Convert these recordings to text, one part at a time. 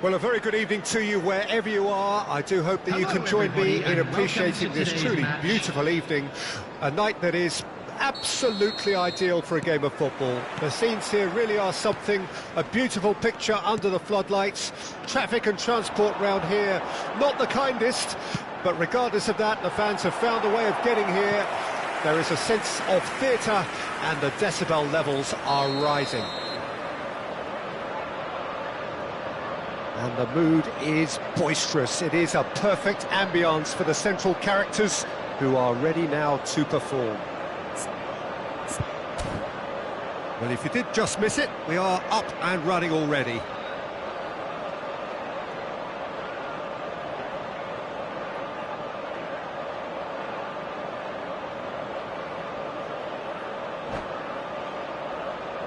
Well, a very good evening to you wherever you are. I do hope that you can join me in appreciating this truly beautiful evening. A night that is absolutely ideal for a game of football. The scenes here really are something, a beautiful picture under the floodlights. Traffic and transport round here, not the kindest, but regardless of that, the fans have found a way of getting here. There is a sense of theatre and the decibel levels are rising. And the mood is boisterous. It is a perfect ambience for the central characters who are ready now to perform. Well, if you did just miss it, we are up and running already.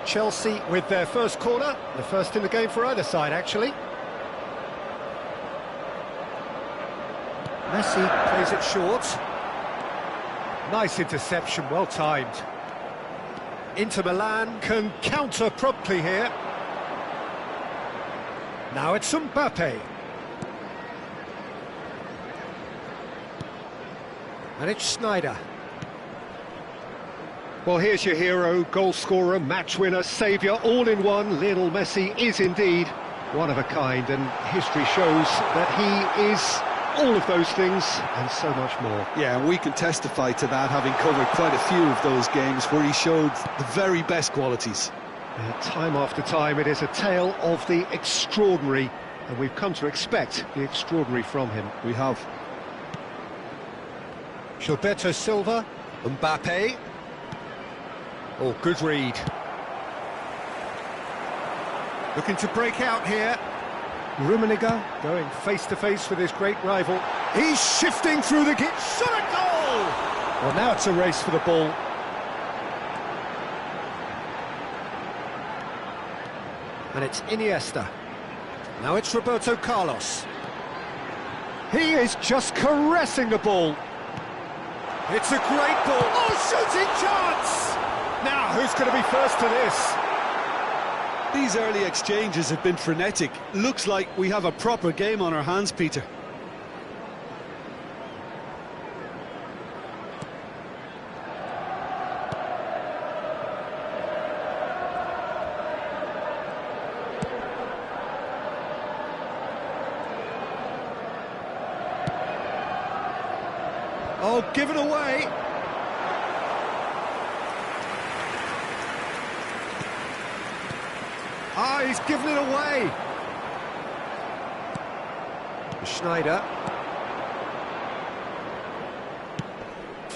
Chelsea with their first corner, the first in the game for either side, actually. Messi plays it short. Nice interception, well timed. Inter Milan can counter promptly here. Now it's Mbappe. And it's Sneijder. Well, here's your hero, goal scorer, match winner, saviour, all in one. Lionel Messi is indeed one of a kind, and history shows that he is all of those things and so much more. Yeah, and we can testify to that, having covered quite a few of those games where he showed the very best qualities. Time after time, it is a tale of the extraordinary, and we've come to expect the extraordinary from him. We have. Gilberto Silva, Mbappe. Oh, good read. Looking to break out here. Rummenigge going face-to-face with his great rival. He's shifting through the gate. Shot a goal! Well, now it's a race for the ball. And it's Iniesta. Now it's Roberto Carlos. He is just caressing the ball. It's a great ball. Oh, shooting chance! Now, who's going to be first to this? These early exchanges have been frenetic. Looks like we have a proper game on our hands, Peter. Oh, give it away. Ah, he's given it away. Sneijder.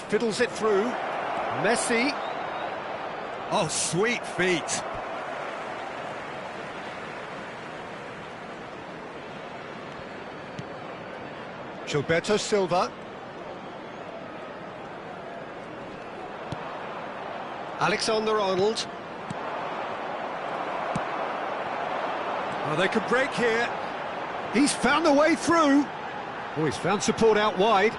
Fiddles it through. Messi. Oh, sweet feet. Gilberto Silva. Alexander-Arnold. Oh, they could break here. He's found a way through. Oh, he's found support out wide.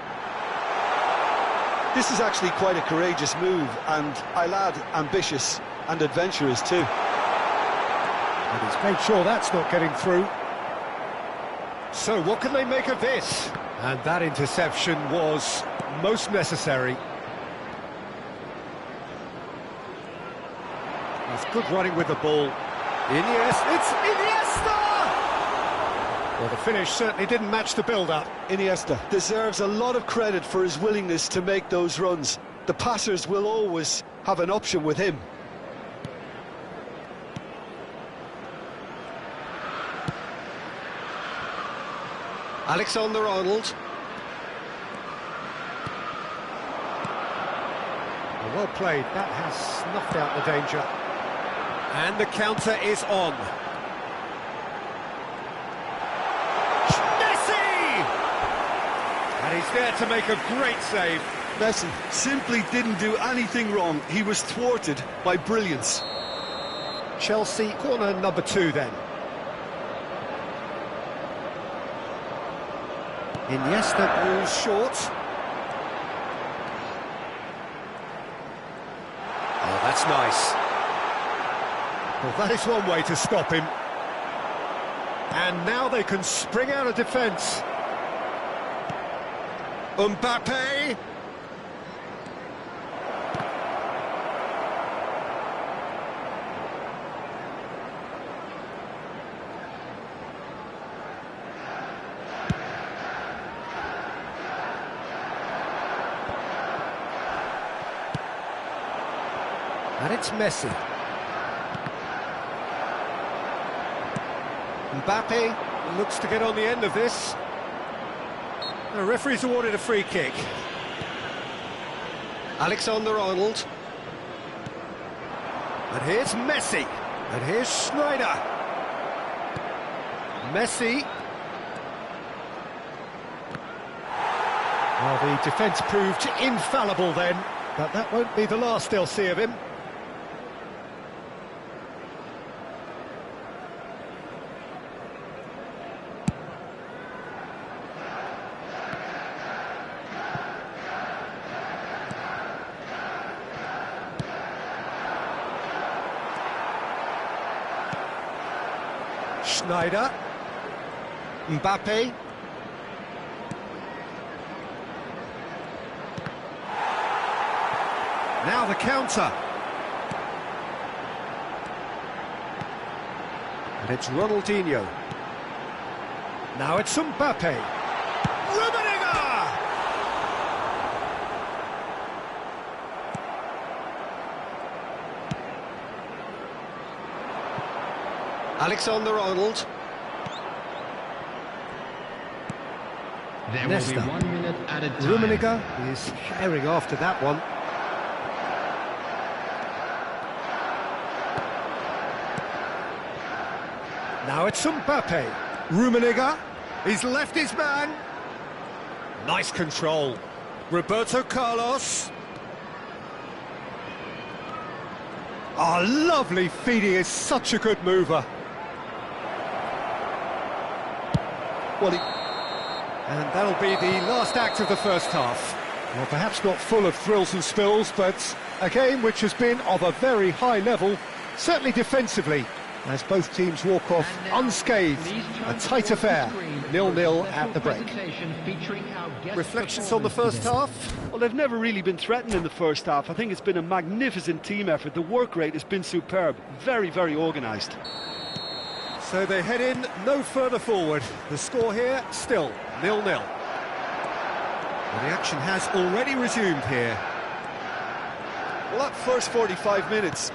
This is actually quite a courageous move, and I'll add, ambitious and adventurous too. And he's made sure that's not getting through. So, what can they make of this? And that interception was most necessary. That's good running with the ball. Iniesta, it's Iniesta! Well, the finish certainly didn't match the build-up. Iniesta deserves a lot of credit for his willingness to make those runs. The passers will always have an option with him. Alexander-Arnold. Well played, that has snuffed out the danger. And the counter is on. Messi! And he's there to make a great save. Messi simply didn't do anything wrong. He was thwarted by brilliance. Chelsea, corner number 2 then. Iniesta goes short. Oh, that's nice. Well, that is one way to stop him. And now they can spring out of defence. Mbappe. And it's Messi. Mbappe looks to get on the end of this. The referee's awarded a free kick. Alexander-Arnold. And here's Messi. And here's Schneider. Messi. Well, the defence proved infallible then, but that won't be the last they'll see of him. Schneider, Mbappe, now the counter, and it's Ronaldinho, now it's Mbappe, Rummenigge! Alexander-Arnold. There will be 1 minute added time. Rummenigge is herring after that one. Now it's Mbappe. Rummenigge. He's left his man. Nice control. Roberto Carlos. Oh, lovely feed. He is such a good mover. Well, and that'll be the last act of the first half. Well, perhaps not full of thrills and spills, but a game which has been of a very high level, certainly defensively, as both teams walk off unscathed. A tight affair, 0-0 at the break. Reflections on the first half? Well, they've never really been threatened in the first half. I think it's been a magnificent team effort. The work rate has been superb. Very, very organised. So they head in no further forward. The score here, still 0-0. Well, the action has already resumed here. Well, that first 45 minutes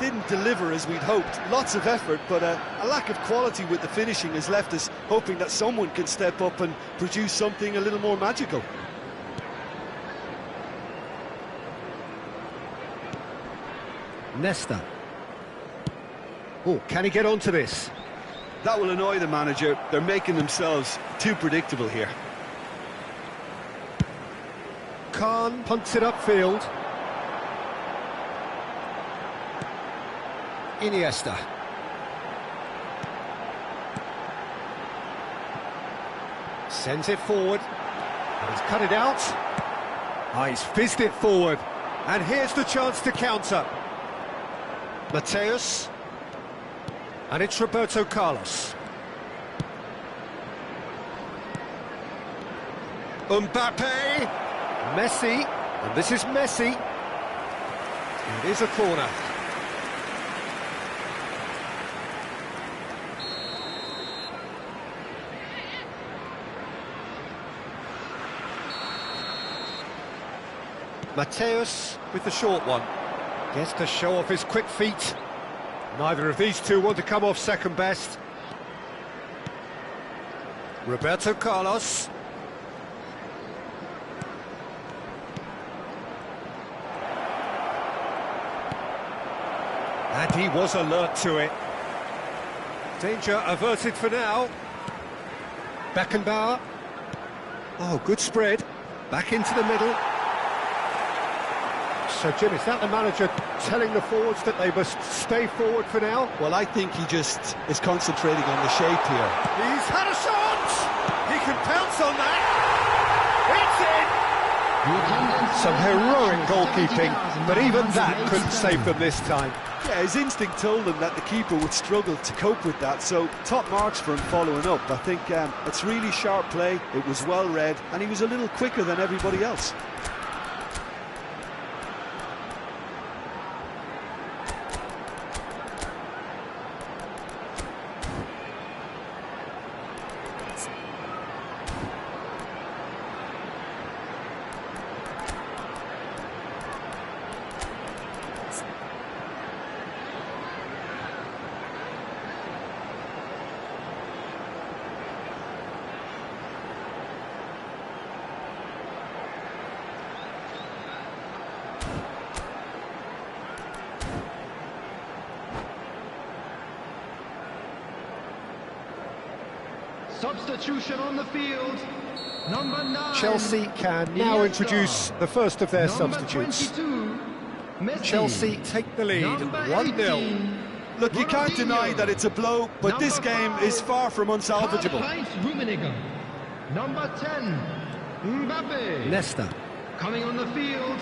didn't deliver as we'd hoped. Lots of effort, but a lack of quality with the finishing has left us hoping that someone can step up and produce something a little more magical. Nesta. Oh, can he get onto this? That will annoy the manager. They're making themselves too predictable here. Khan punts it upfield. Iniesta. Sends it forward. And he's cut it out. Oh, he's fizzed it forward. And here's the chance to counter. Mateus. And it's Roberto Carlos. Mbappe. Messi. And this is Messi. It is a corner. Mateus with the short one. Gets to show off his quick feet. Neither of these two want to come off second best. Roberto Carlos. And he was alert to it. Danger averted for now. Beckenbauer. Oh, good spread. Back into the middle. So, Jim, is that the manager telling the forwards that they must stay forward for now? Well, I think he just is concentrating on the shape here. He's had a shot! He can pounce on that! It's in! Some heroic goalkeeping, but even that couldn't save them this time. Yeah, his instinct told him that the keeper would struggle to cope with that, so top marks for him following up. I think it's really sharp play, it was well read, and he was a little quicker than everybody else. Substitution on the field. Number 9. Chelsea can now introduce the first of their substitutes. 22, Messi. Chelsea take the lead, 1-0. Look, you can't deny that it's a blow, but this game is far from unsalvageable. Number 10, Mbappe. Nesta. Coming on the field,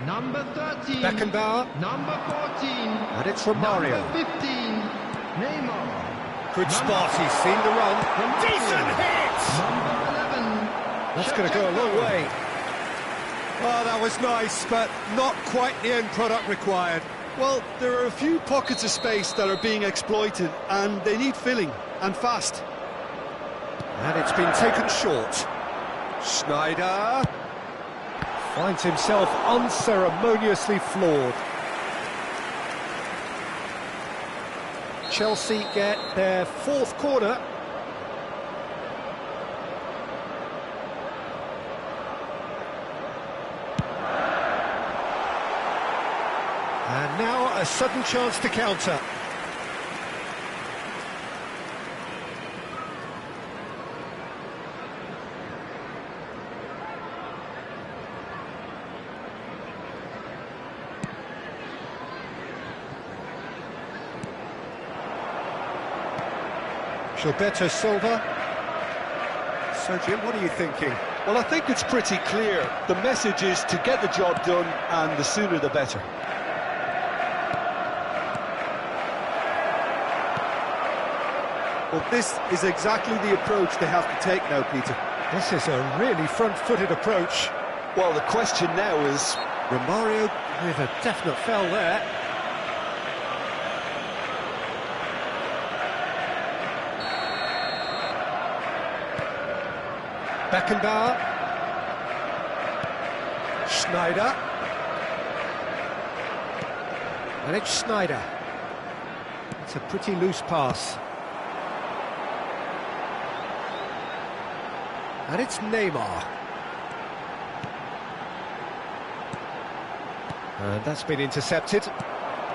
number 13. Beckenbauer. Number 14. And it's Romario. Number 15, Neymar. Good spot, he's seen the run. Decent hit! Number 11. That's going to go a long way. Oh, that was nice, but not quite the end product required. Well, there are a few pockets of space that are being exploited, and they need filling, and fast. And it's been taken short. Schneider finds himself unceremoniously floored. Chelsea get their fourth corner. And now a sudden chance to counter. Gilberto Silva. So, Jim, what are you thinking? Well, I think it's pretty clear. The message is to get the job done, and the sooner the better. Well, this is exactly the approach they have to take now, Peter. This is a really front-footed approach. Well, the question now is... Romario with a definite foul there. Beckenbauer. Schneider. And it's Schneider. It's a pretty loose pass. And it's Neymar. And that's been intercepted.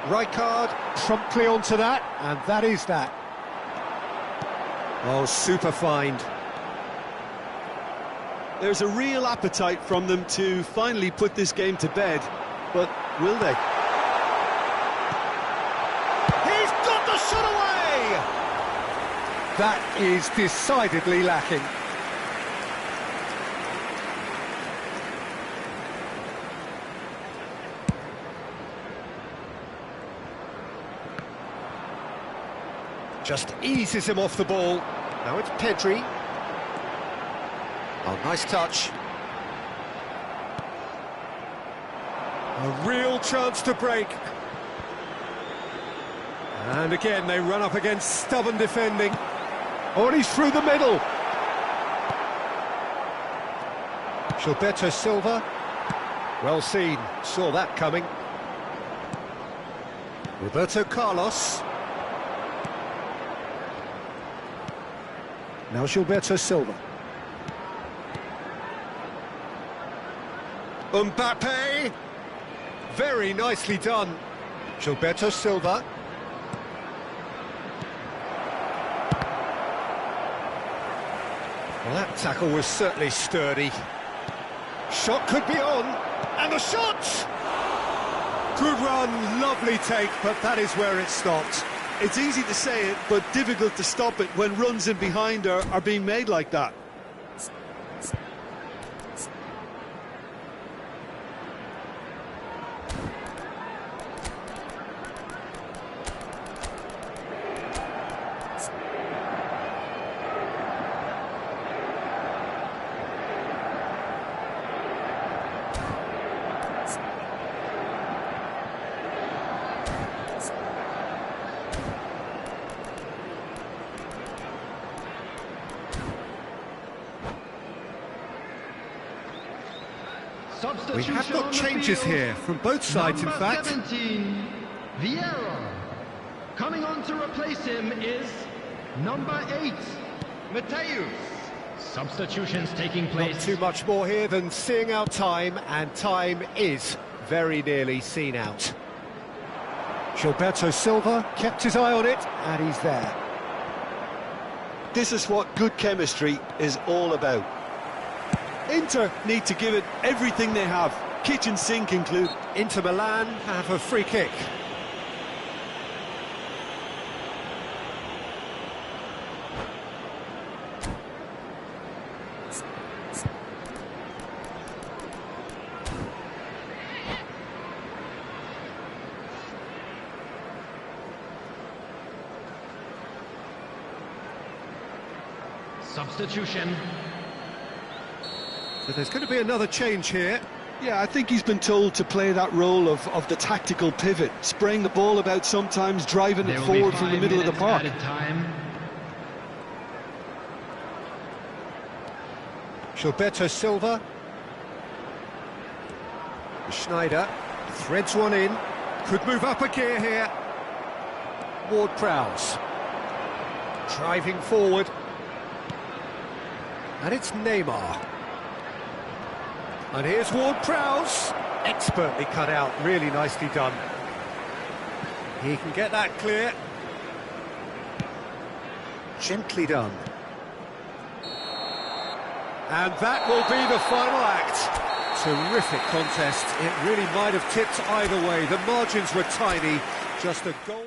Rijkaard promptly onto that, and that is that. Oh, super find. There's a real appetite from them to finally put this game to bed, but will they? He's got the shot away! That is decidedly lacking. Just eases him off the ball. Now it's Pedri. Oh, nice touch. A real chance to break. And again, they run up against stubborn defending. Oh, and he's through the middle. Gilberto Silva. Well seen, saw that coming. Roberto Carlos. Now Gilberto Silva. Mbappe. Very nicely done. Gilberto Silva. Well, that tackle was certainly sturdy. Shot could be on. And the shot! Good run, lovely take, but that is where it stopped. It's easy to say it, but difficult to stop it when runs in behind are being made like that. We have got changes here from both sides, in fact. 17, Vieira. Coming on to replace him is number 8, Mateus. Substitutions taking place. Not too much more here than seeing out time, and time is very nearly seen out. Gilberto Silva kept his eye on it, and he's there. This is what good chemistry is all about. Inter need to give it everything they have, kitchen sink included. Inter Milan have a free kick. Substitution. So there's going to be another change here. Yeah, I think he's been told to play that role of the tactical pivot, spraying the ball about sometimes, driving it forward from the middle of the park. Gilberto Silva. Schneider threads one in. Could move up a gear here. Ward-Prowse driving forward. And it's Neymar. And here's Ward-Prowse. Expertly cut out, really nicely done. He can get that clear. Gently done. And that will be the final act. Terrific contest. It really might have tipped either way. The margins were tiny. Just a goal.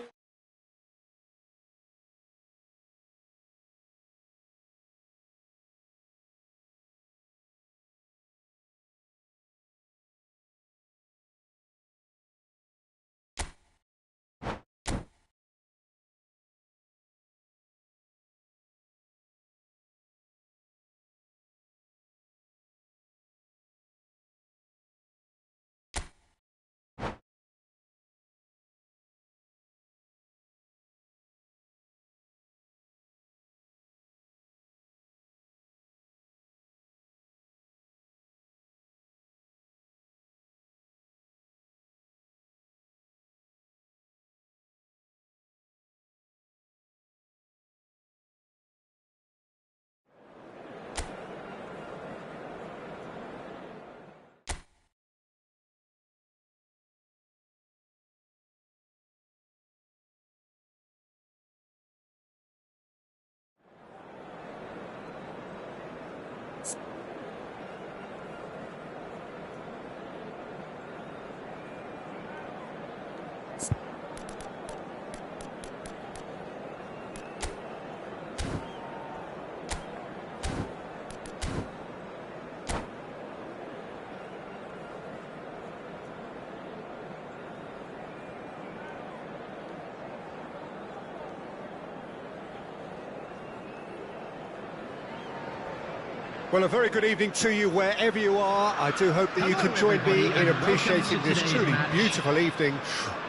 Well, a very good evening to you wherever you are. I do hope that you can join me in appreciating this truly beautiful evening,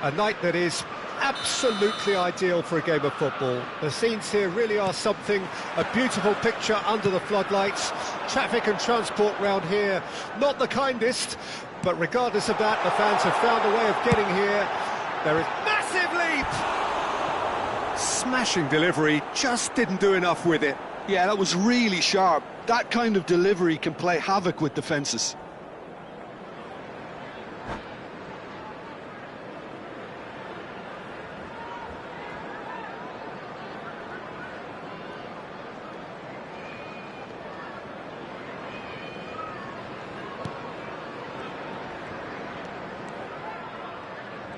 a night that is absolutely ideal for a game of football. The scenes here really are something, a beautiful picture under the floodlights. Traffic and transport round here, not the kindest, but regardless of that, the fans have found a way of getting here. There is massive leap! Smashing delivery, just didn't do enough with it. Yeah, that was really sharp. That kind of delivery can play havoc with defences.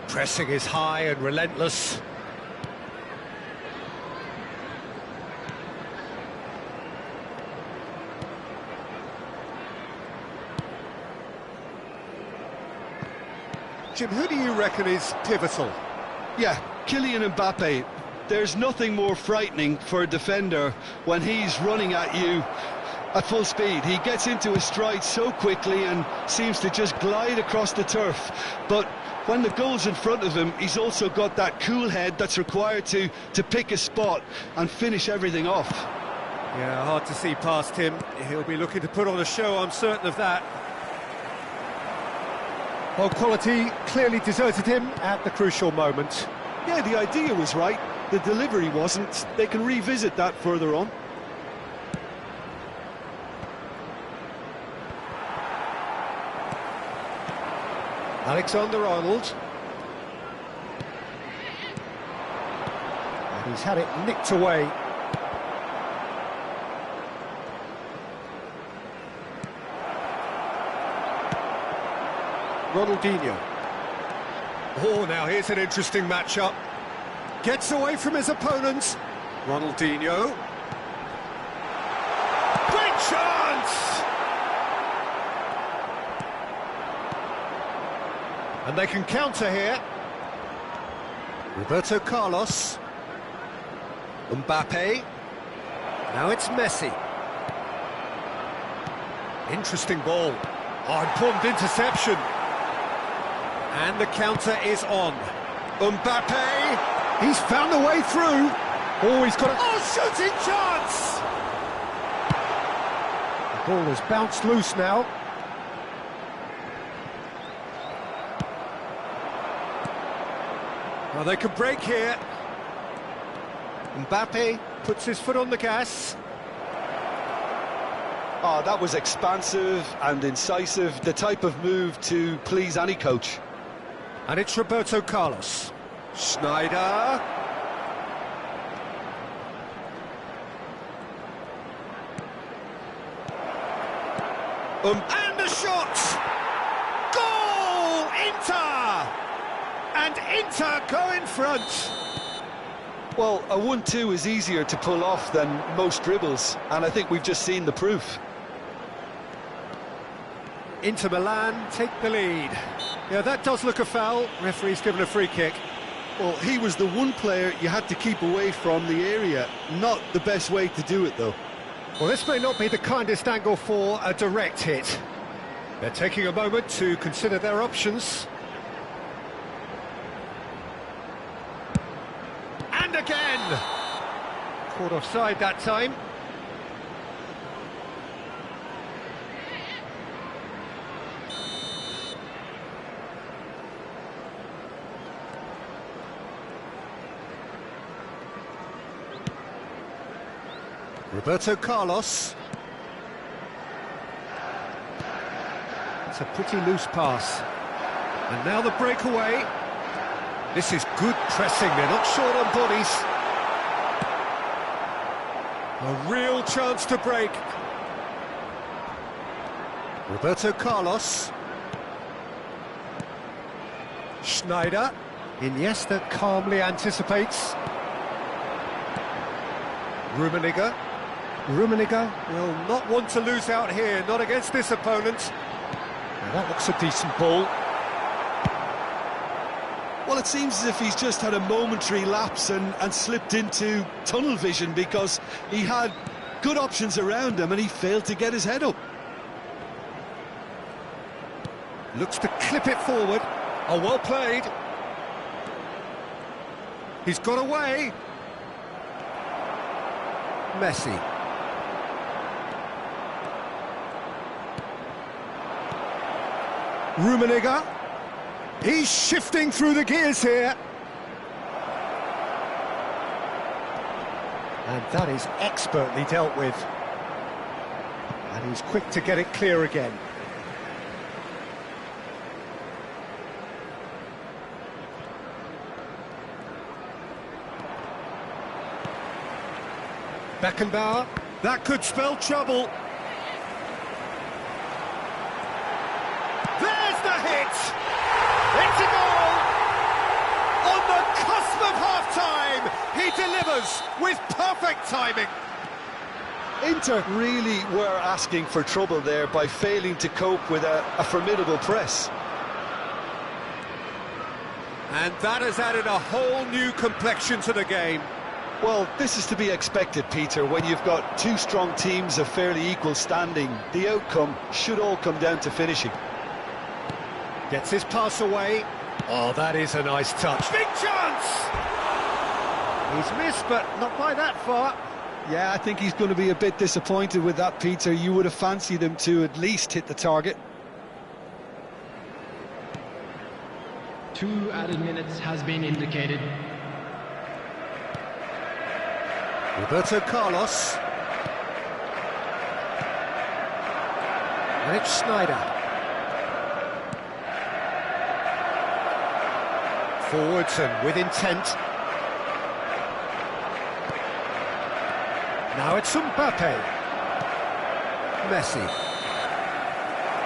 Pressing is high and relentless. Jim, who do you reckon is pivotal? Yeah, Kylian Mbappe. There's nothing more frightening for a defender when he's running at you at full speed. He gets into his stride so quickly and seems to just glide across the turf. But when the goal's in front of him, he's also got that cool head that's required to pick a spot and finish everything off. Yeah, hard to see past him. He'll be looking to put on a show, I'm certain of that. Well, quality clearly deserted him at the crucial moment. Yeah, the idea was right, the delivery wasn't. They can revisit that further on. Alexander-Arnold. And he's had it nicked away. Ronaldinho. Oh, now here's an interesting matchup. Gets away from his opponents. Ronaldinho. Great chance! And they can counter here. Roberto Carlos. Mbappe. Now it's Messi. Interesting ball. Oh, important interception. And the counter is on. Mbappe. He's found a way through. Oh, he's got a... Oh, shooting chance! The ball has bounced loose now. Well, they could break here. Mbappe puts his foot on the gas. Oh, that was expansive and incisive, the type of move to please any coach. And it's Roberto Carlos. Schneider. And the shot! Goal! Inter! And Inter go in front. Well, a 1-2 is easier to pull off than most dribbles, and I think we've just seen the proof. Inter Milan take the lead. Yeah, that does look a foul. Referee's given a free kick. Well, he was the one player you had to keep away from the area. Not the best way to do it, though. Well, this may not be the kindest angle for a direct hit. They're taking a moment to consider their options. And again! Caught offside that time. Roberto Carlos. It's a pretty loose pass. And now the breakaway. This is good pressing, they're not short on bodies. A real chance to break. Roberto Carlos. Schneider. Iniesta calmly anticipates. Rummenigge. Rummenigge will not want to lose out here, not against this opponent. Now that looks a decent ball. Well, it seems as if he's just had a momentary lapse and slipped into tunnel vision, because he had good options around him and he failed to get his head up. Looks to clip it forward. Oh, well played. He's got away. Messi. Rummenigge. He's shifting through the gears here. And that is expertly dealt with. And he's quick to get it clear again. Beckenbauer. That could spell trouble. There's the hit! It's a goal! On the cusp of half-time, he delivers with perfect timing. Inter really were asking for trouble there by failing to cope with a formidable press. And that has added a whole new complexion to the game. Well, this is to be expected, Peter. When you've got two strong teams of fairly equal standing, the outcome should all come down to finishing. Gets his pass away. Oh, that is a nice touch. Big chance! He's missed, but not by that far. Yeah, I think he's going to be a bit disappointed with that, Peter. You would have fancied him to at least hit the target. 2 added minutes has been indicated. Roberto Carlos. And it's Schneider. Forwards and with intent. Now it's Mbappe. Messi.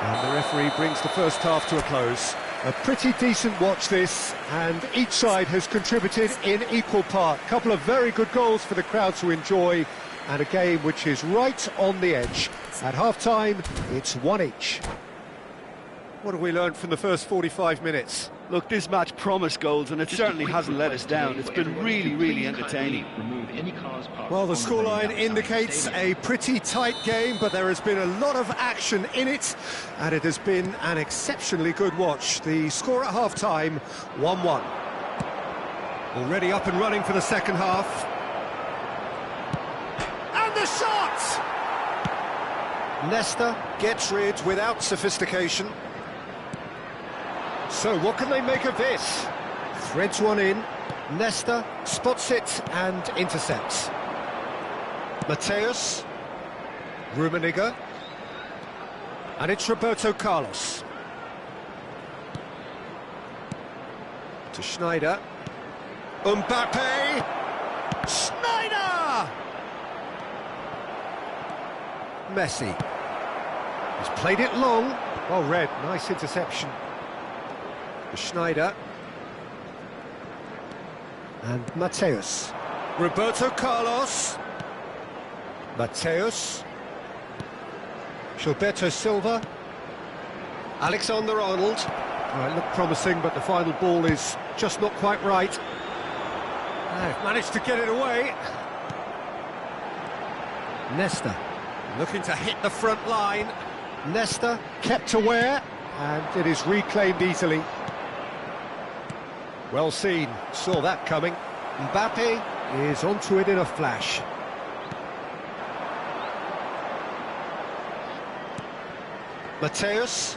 And the referee brings the first half to a close. A pretty decent watch this, and each side has contributed in equal part. A couple of very good goals for the crowd to enjoy, and a game which is right on the edge. At half-time, it's 1 each. What have we learned from the first 45 minutes? Look, this match promised goals, and it certainly hasn't let us down. It's been really, really entertaining. Well, the scoreline indicates a pretty tight game, but there has been a lot of action in it, and it has been an exceptionally good watch. The score at half-time, 1-1. Already up and running for the second half. And the shot! Nesta gets rid without sophistication. So what can they make of this? Threads one in. Nesta spots it and intercepts. Mateus. Rummenigge. And it's Roberto Carlos. To Schneider. Mbappe. Schneider! Messi. He's played it long. Well read, nice interception. Schneider. And Mateus. Roberto Carlos. Mateus. Gilberto Silva. Alexander-Arnold. It looked promising, but the final ball is just not quite right. They've managed to get it away. Nesta. Looking to hit the front line. Nesta kept aware, and it is reclaimed easily. Well seen, saw that coming. Mbappe is onto it in a flash. Mateus.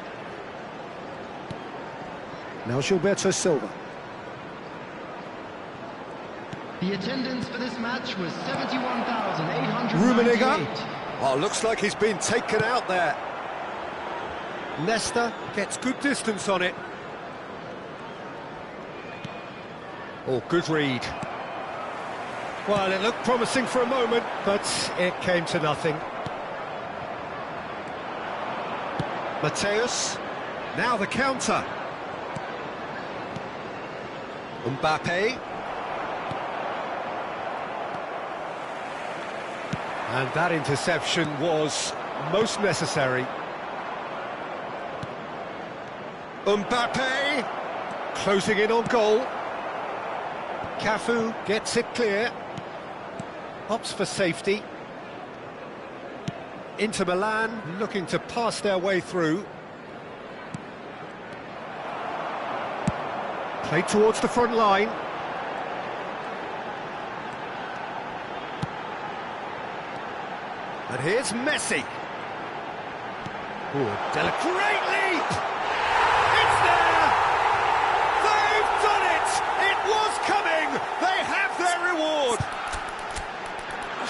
Now Gilberto Silva. The attendance for this match was 71,898. Rummenigge. Oh, looks like he's been taken out there. Nesta gets good distance on it. Oh, good read. Well, it looked promising for a moment, but it came to nothing. Mateus. Now the counter. Mbappe. And that interception was most necessary. Mbappe. Closing in on goal. Cafu gets it clear. Opts for safety. Inter Milan looking to pass their way through. Played towards the front line. And here's Messi. Oh, great leap! It's there! They've done it! It was coming! They have their reward!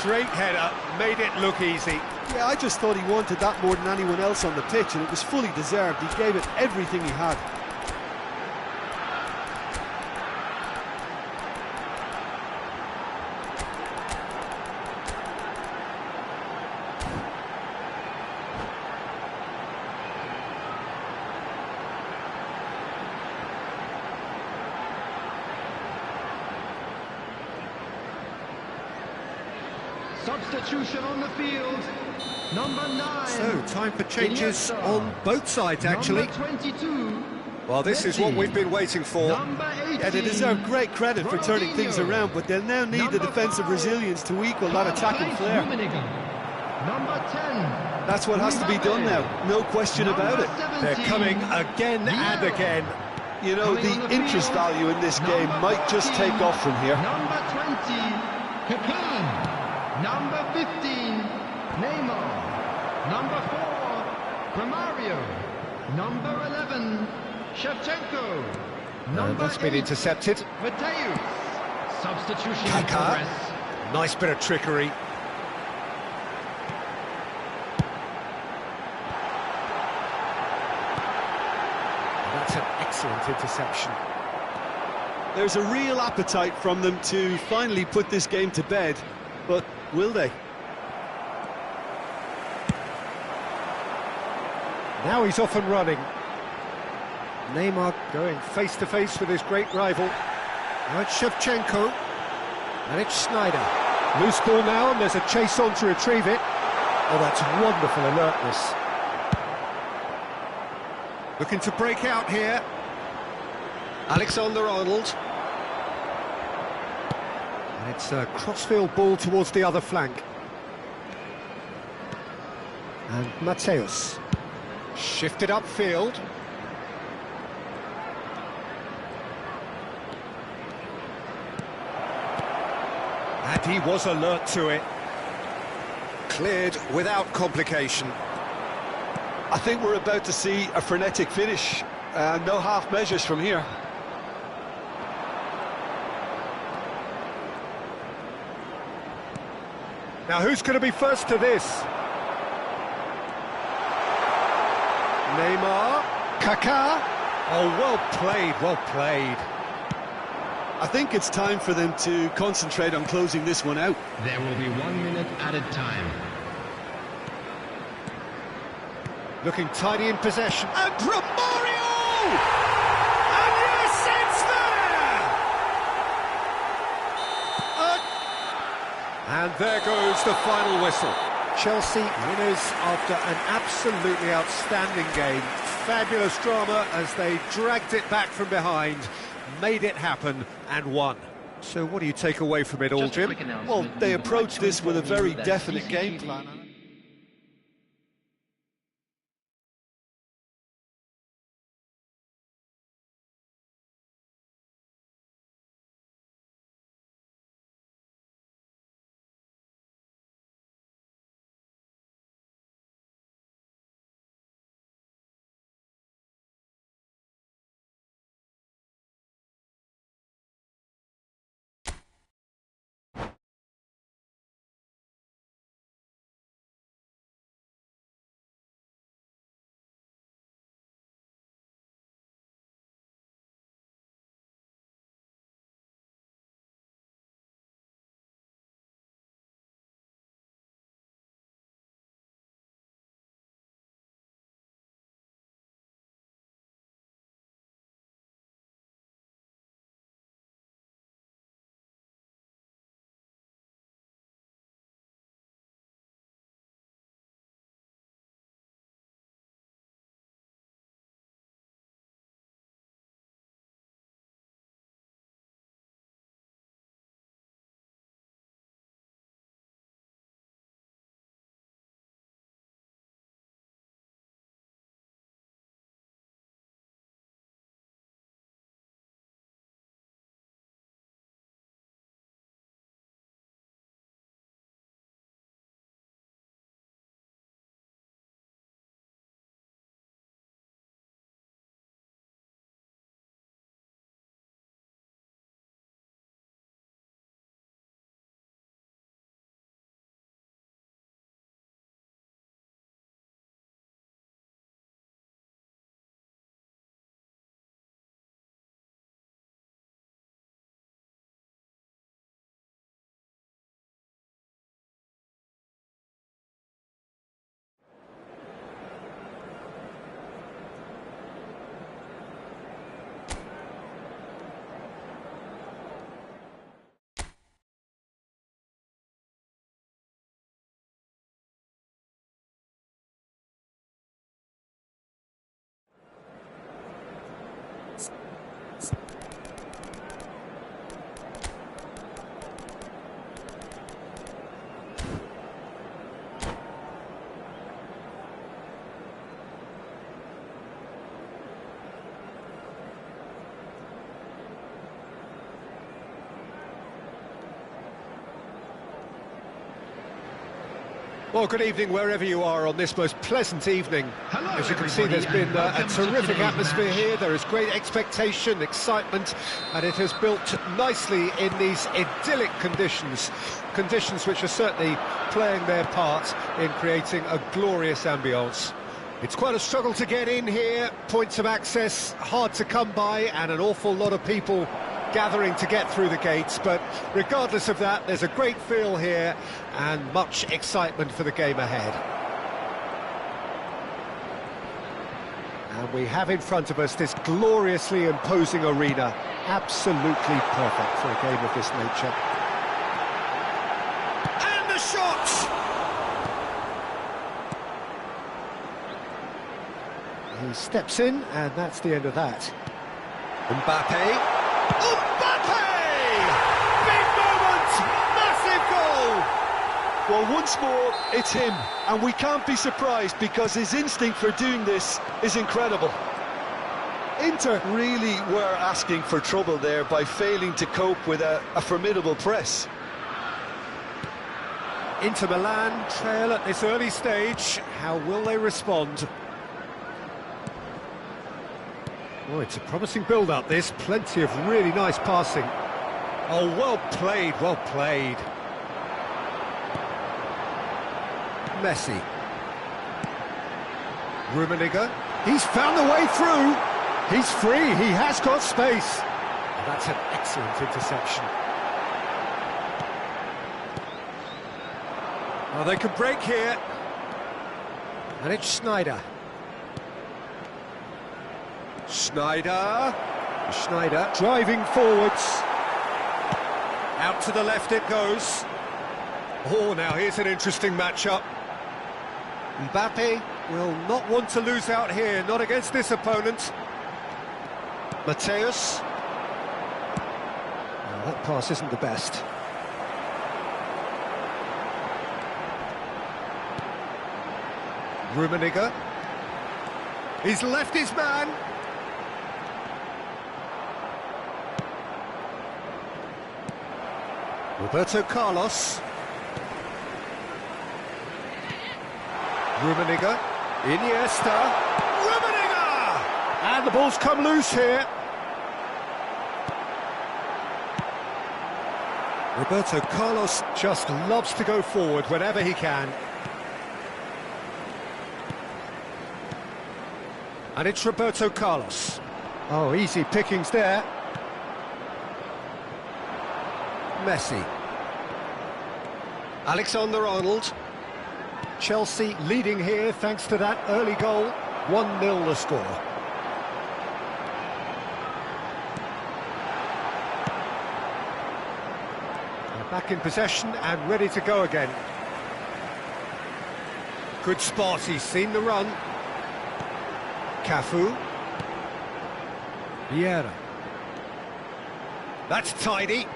Great header, made it look easy. Yeah, I just thought he wanted that more than anyone else on the pitch, and it was fully deserved. He gave it everything he had. Substitution on the field, number 9. So, time for changes on both sides, actually. Number 22. Well, this is what we've been waiting for. Number 18. Yeah, they deserve great credit for turning things around, but they'll now need the defensive resilience to equal that attacking flair. Number 10. That's what has to be done now, no question about it. They're coming again and again. You know, the interest value in this game might just take off from here. Number 20, Pepin. Number 15, Neymar. Number 4, Romario. Number 11, Shevchenko. That's been intercepted. Mateus. Substitution in Kaka. progress. Nice bit of trickery. That's an excellent interception. There's a real appetite from them to finally put this game to bed, but will they? Now he's off and running. Neymar going face-to-face with his great rival. Now it's Shevchenko. And it's Snyder. Loose ball now, and there's a chase on to retrieve it. Oh, that's wonderful alertness. Looking to break out here. Alexander-Arnold. And it's a crossfield ball towards the other flank. And Mateus. Shifted upfield. And he was alert to it. Cleared without complication. I think we're about to see a frenetic finish. No half measures from here. Now who's going to be first to this? Neymar, Kaká. Oh, well played, well played. I think it's time for them to concentrate on closing this one out. There will be 1 minute added time. Looking tidy in possession. And Romario! And yes, it's there! And there goes the final whistle. Chelsea winners after an absolutely outstanding game. Fabulous drama as they dragged it back from behind, made it happen and won. So what do you take away from it all, Jim? Well, they approached this with a very definite game plan. Well, good evening wherever you are on this most pleasant evening. Hello, As you can see, there's everybody, been and a welcome to terrific today's atmosphere match. here. There is great expectation, excitement, and it has built nicely in these idyllic conditions. Conditions which are certainly playing their part in creating a glorious ambience. It's quite a struggle to get in here, points of access hard to come by, and an awful lot of people gathering to get through the gates, but regardless of that, there's a great feel here and much excitement for the game ahead. And we have in front of us this gloriously imposing arena, absolutely perfect for a game of this nature. And the shot! He steps in, and that's the end of that. Mbappe. Mbappe! Big moment! Massive goal! Well, once more, it's him, and we can't be surprised because his instinct for doing this is incredible. Inter really were asking for trouble there by failing to cope with a formidable press. Inter Milan trail at this early stage. How will they respond? Oh, it's a promising build-up, this. Plenty of really nice passing. Oh, well played, well played. Messi. Rummenigge. He's found the way through. He's free, he has got space. And that's an excellent interception. Oh, they can break here. And it's Schneider. Schneider driving forwards. Out to the left it goes. Oh, now here's an interesting matchup. Mbappe will not want to lose out here, not against this opponent. Mateus. Well, that pass isn't the best. Rummenigge. He's left his man. Roberto Carlos. Rummenigge. Iniesta. Rummenigge! And the ball's come loose here. Roberto Carlos just loves to go forward whenever he can. And it's Roberto Carlos. Oh, easy pickings there. Messi. Alexander-Arnold. Chelsea leading here thanks to that early goal. 1-0 the score. They're back in possession and ready to go again. Good spot, he's seen the run. Cafu. Vieira. That's tidy.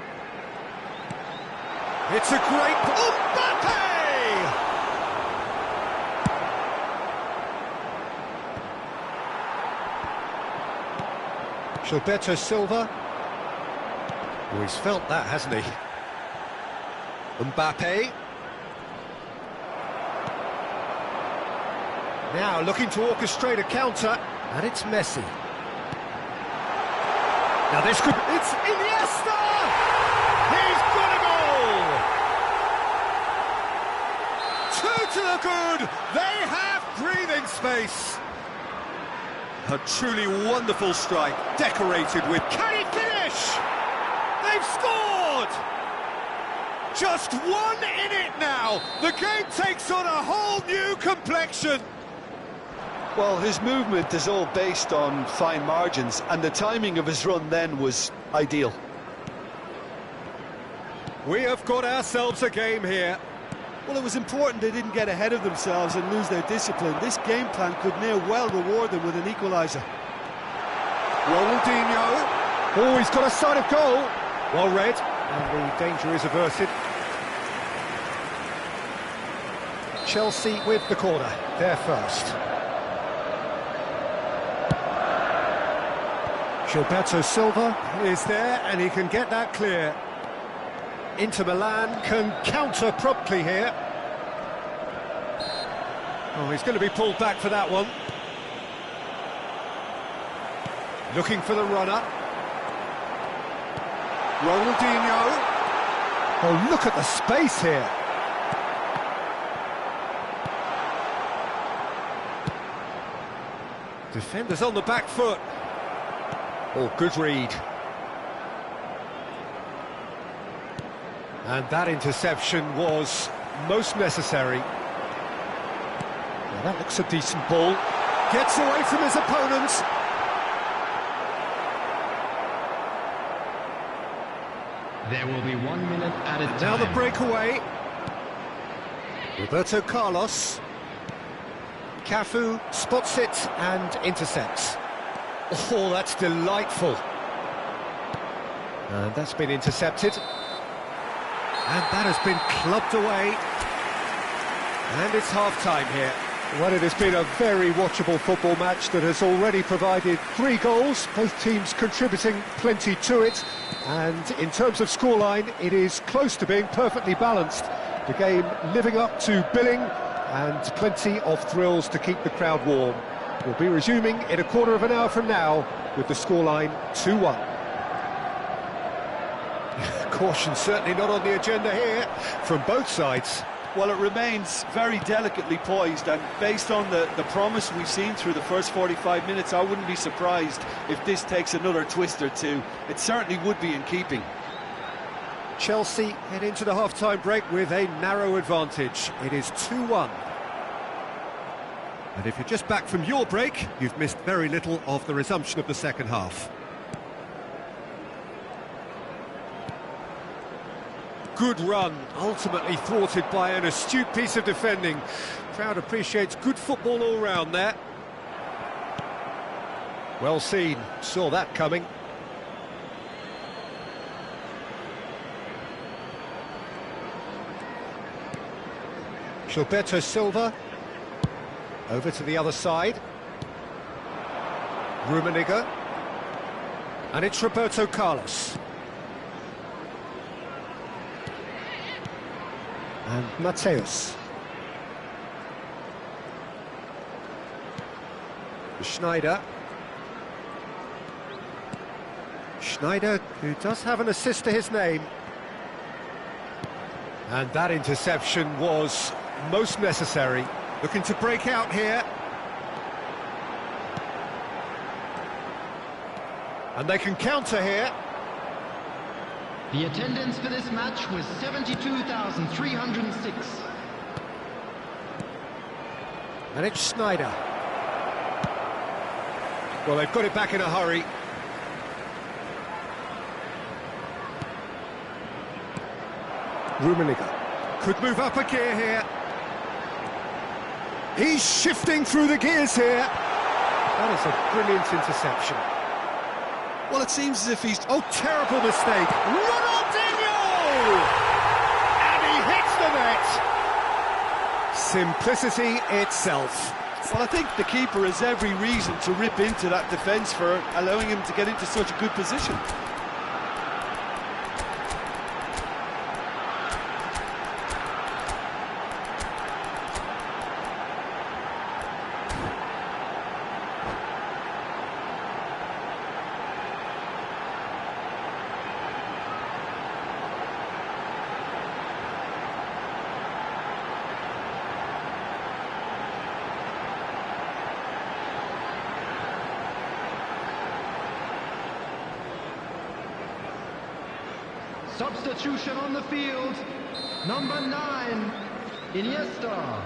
It's a great... Mbappe! Gilberto Silva. Oh, he's felt that, hasn't he? Mbappe. Now looking to orchestrate a counter, and it's Messi. Now this could... It's Iniesta! He's got a goal! Two to the good! They have breathing space! A truly wonderful strike, decorated with... Can he finish? They've scored! Just one in it now! The game takes on a whole new complexion! Well, his movement is all based on fine margins, and the timing of his run then was ideal. We have got ourselves a game here. Well, it was important they didn't get ahead of themselves and lose their discipline. This game plan could near well reward them with an equaliser. Ronaldinho. Oh, he's got a sight of goal. Well read, and the danger is averted. Chelsea with the corner, they're first. Gilberto Silva is there, and he can get that clear. Inter Milan can counter promptly here. Oh, he's going to be pulled back for that one. Looking for the runner. Ronaldinho. Oh, look at the space here. Defenders on the back foot. Oh, good read. And that interception was most necessary. Well, that looks a decent ball. Gets away from his opponents. There will be 1 minute at a time. Now the breakaway. Roberto Carlos. Cafu spots it and intercepts. Oh, that's delightful. And that's been intercepted. And that has been clubbed away. And it's half-time here. Well, it has been a very watchable football match that has already provided 3 goals, both teams contributing plenty to it. And in terms of scoreline, it is close to being perfectly balanced. The game living up to billing and plenty of thrills to keep the crowd warm. We'll be resuming in a quarter of an hour from now with the scoreline 2-1. Caution certainly not on the agenda here from both sides. Well, it remains very delicately poised, and based on the promise we've seen through the first 45 minutes, I wouldn't be surprised if this takes another twist or two. It certainly would be in keeping. Chelsea head into the half-time break with a narrow advantage. It is 2-1. And if you're just back from your break, you've missed very little of the resumption of the second half. Good run, ultimately thwarted by an astute piece of defending. Crowd appreciates good football all round there. Well seen, saw that coming. Gilberto Silva. Over to the other side. Rummenigge. And it's Roberto Carlos. And Mateus. Schneider. Schneider, who does have an assist to his name. And that interception was most necessary. Looking to break out here. And they can counter here. The attendance for this match was 72,306. And it's Schneider. Well, they've got it back in a hurry. Rummenigge could move up a gear here. He's shifting through the gears here. That is a brilliant interception. Well, it seems as if he's... Oh, terrible mistake. Ronaldinho! And he hits the net. Simplicity itself. Well, I think the keeper has every reason to rip into that defence for allowing him to get into such a good position. Substitution on the field. Number 9, Iniesta.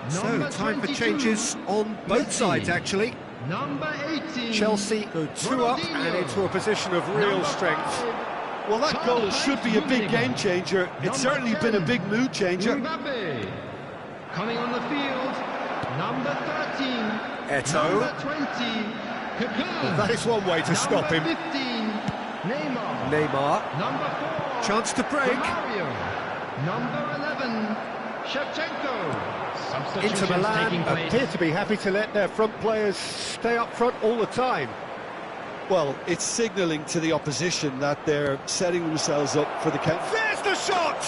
So, time for changes on both sides, actually. Number 18. Chelsea go 2 up and into a position of real strength. Well, that goal should be a big game changer. It's certainly been a big mood changer. Mbappe. Coming on the field, number 13. Eto'o. Number 20. Kaká. That is one way to stop him. Number 15. Neymar. Neymar. Number 4. Chance to break. Mario. Number 11. Shevchenko. Inter Milan appear to be happy to let their front players stay up front all the time. Well, it's signalling to the opposition that they're setting themselves up for the count. There's the shot!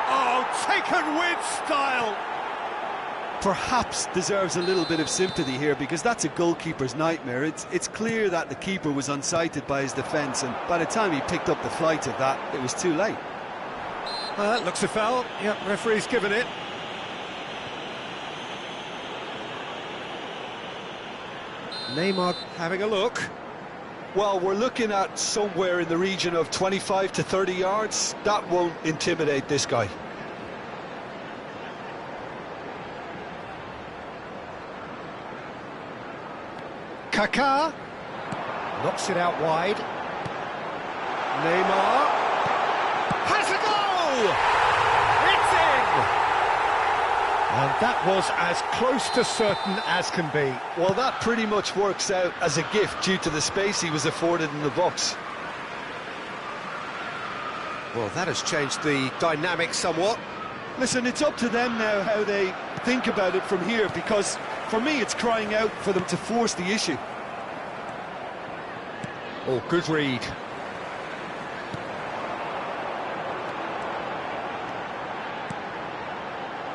Oh, taken with style! perhaps deserves a little bit of sympathy here, because that's a goalkeeper's nightmare. It's clear that the keeper was unsighted by his defence, and by the time he picked up the flight of that, it was too late. That looks a foul. Yep, referee's given it. Neymar having a look. Well, we're looking at somewhere in the region of 25 to 30 yards. That won't intimidate this guy. Kaká knocks it out wide. Neymar has a goal! It's in! And that was as close to certain as can be. Well, that pretty much works out as a gift due to the space he was afforded in the box. Well, that has changed the dynamic somewhat. Listen, it's up to them now how they think about it from here, because for me it's crying out for them to force the issue. Oh, good read.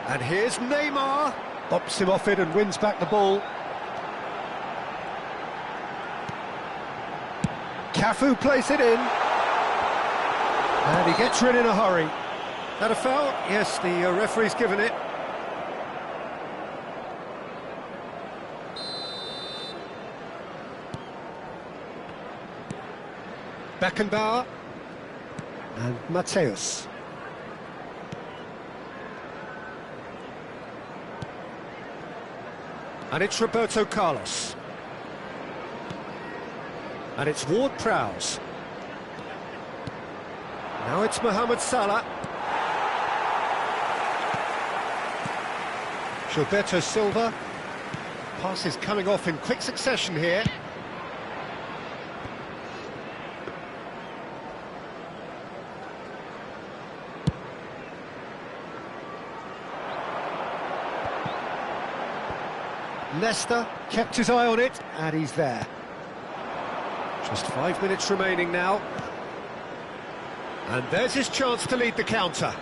And here's Neymar. Bops him off it and wins back the ball. Cafu plays it in. And he gets rid in a hurry. That a foul? Yes, the referee's given it. Beckenbauer. And Mateus. And it's Roberto Carlos. And it's Ward-Prowse. Now it's Mohamed Salah. Gilberto Silva. Passes coming off in quick succession here. Leicester kept his eye on it, and he's there. Just 5 minutes remaining now. And there's his chance to lead the counter.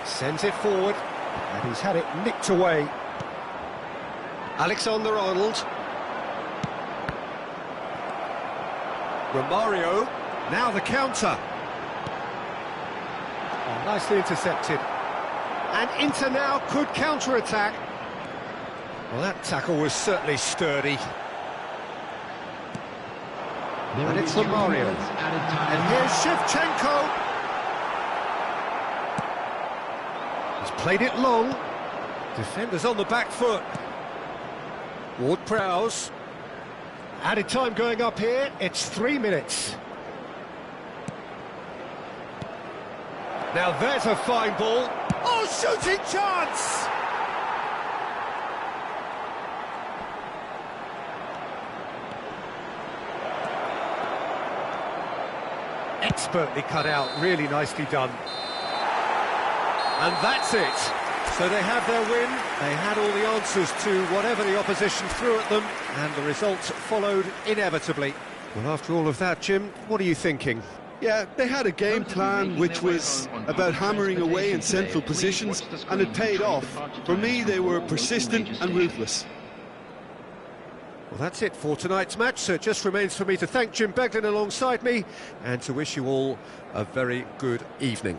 Sends it forward, and he's had it nicked away. Alexander-Arnold. Romario, now the counter. Oh, nicely intercepted. And Inter now could counter-attack. Well, that tackle was certainly sturdy. And it's Romario. And here's Shevchenko. He's played it long. Defenders on the back foot. Ward-Prowse. Added time going up here. It's 3 minutes. Now there's a fine ball. Oh, shooting chance! Expertly cut out, really nicely done. And that's it. So they have their win, they had all the answers to whatever the opposition threw at them, and the results followed inevitably. Well, after all of that, Jim, what are you thinking? Yeah, they had a game plan which was about hammering away in central positions, and it paid off. For me, they were persistent and ruthless. Well, that's it for tonight's match, so it just remains for me to thank Jim Beglin alongside me and to wish you all a very good evening.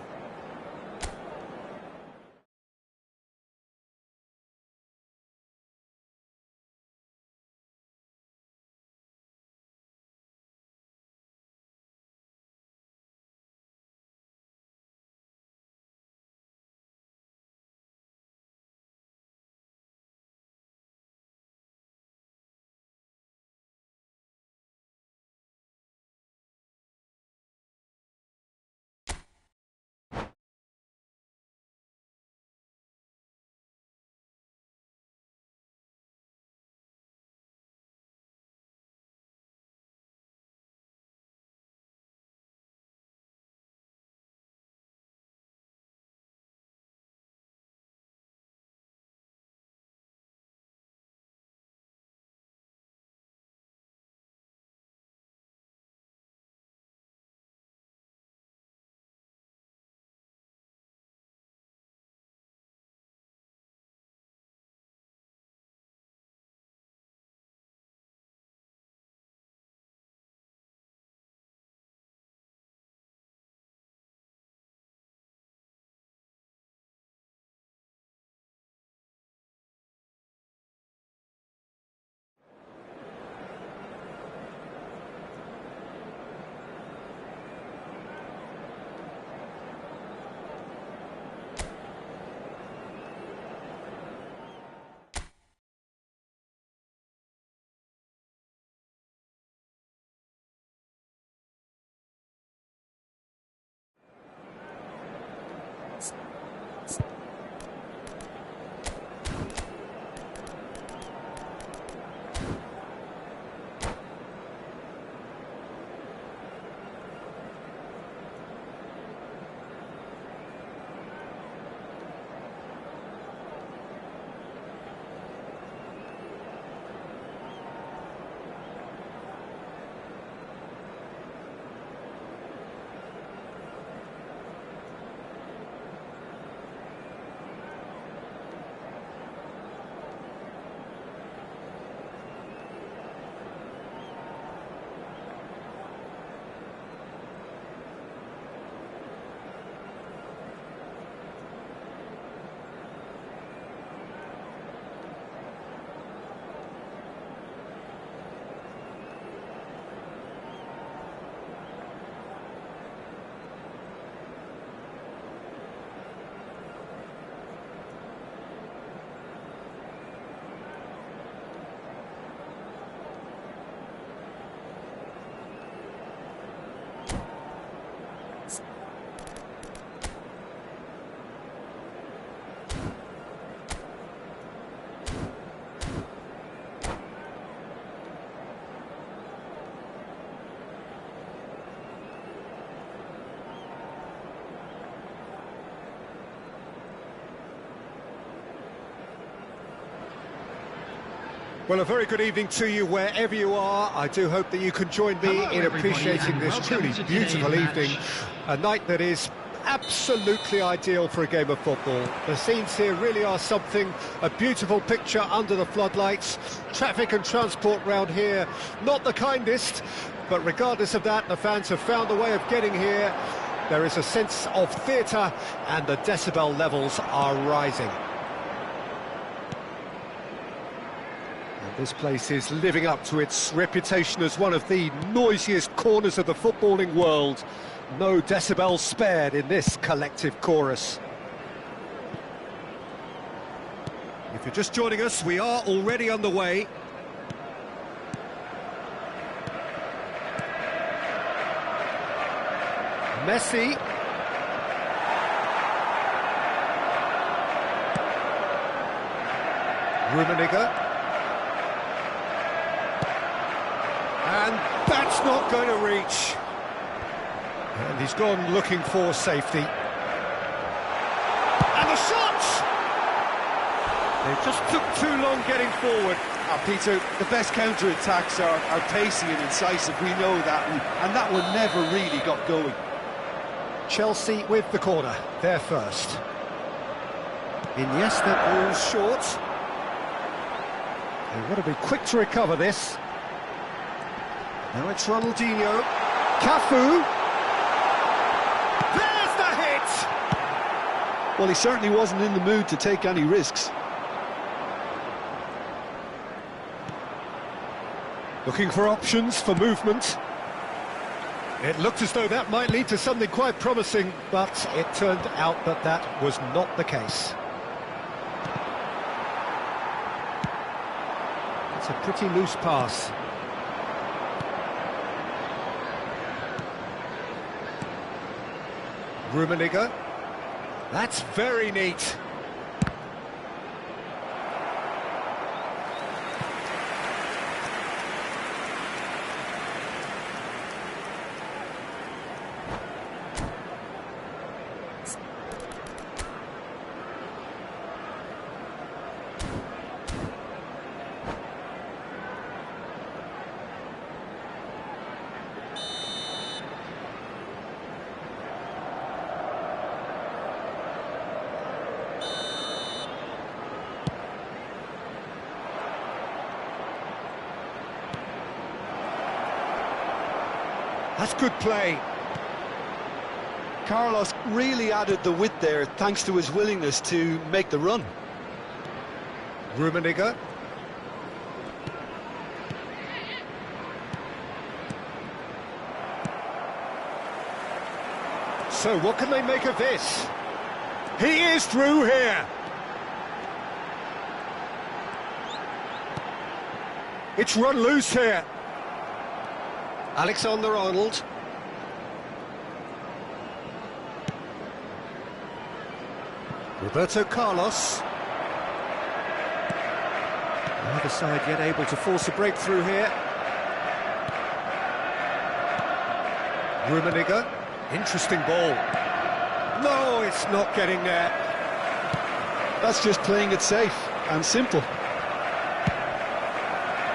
Well, a very good evening to you wherever you are. I do hope that you can join me Hello, in everybody, appreciating and this welcome truly to beautiful today's evening. match. A night that is absolutely ideal for a game of football. The scenes here really are something, a beautiful picture under the floodlights. Traffic and transport round here, not the kindest, but regardless of that, the fans have found a way of getting here. There is a sense of theatre and the decibel levels are rising. This place is living up to its reputation as one of the noisiest corners of the footballing world. No decibels spared in this collective chorus. If you're just joining us, we are already underway. Messi. Rummenigge. And that's not going to reach. And he's gone looking for safety. And the shots! They just took too long getting forward. Peter, the best counter-attacks are pacey and incisive, we know that, and that one never really got going. Chelsea with the corner, they're first. Iniesta ball's short. They want to be quick to recover this. Now it's Ronaldinho. Cafu. There's the hit! Well, he certainly wasn't in the mood to take any risks. Looking for options for movement. It looked as though that might lead to something quite promising, but it turned out that that was not the case. It's a pretty loose pass. Rummenigge. That's very neat. That's good play. Carlos really added the width there thanks to his willingness to make the run. Rummenigge. So what can they make of this? He is through here. It's run loose here. Alexander-Arnold. Roberto Carlos. Neither side yet able to force a breakthrough here. Rummenigge. Interesting ball. No, it's not getting there. That's just playing it safe and simple.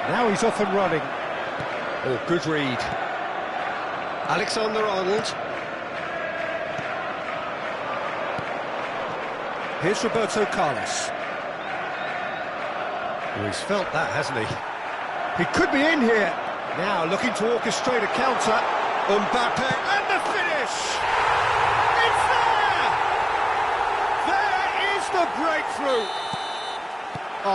Now he's off and running. Oh, good read. Alexander-Arnold. Here's Roberto Carlos. Oh, he's felt that, hasn't he? He could be in here. Now looking to orchestrate a counter. Mbappe, and the finish! It's there! There is the breakthrough!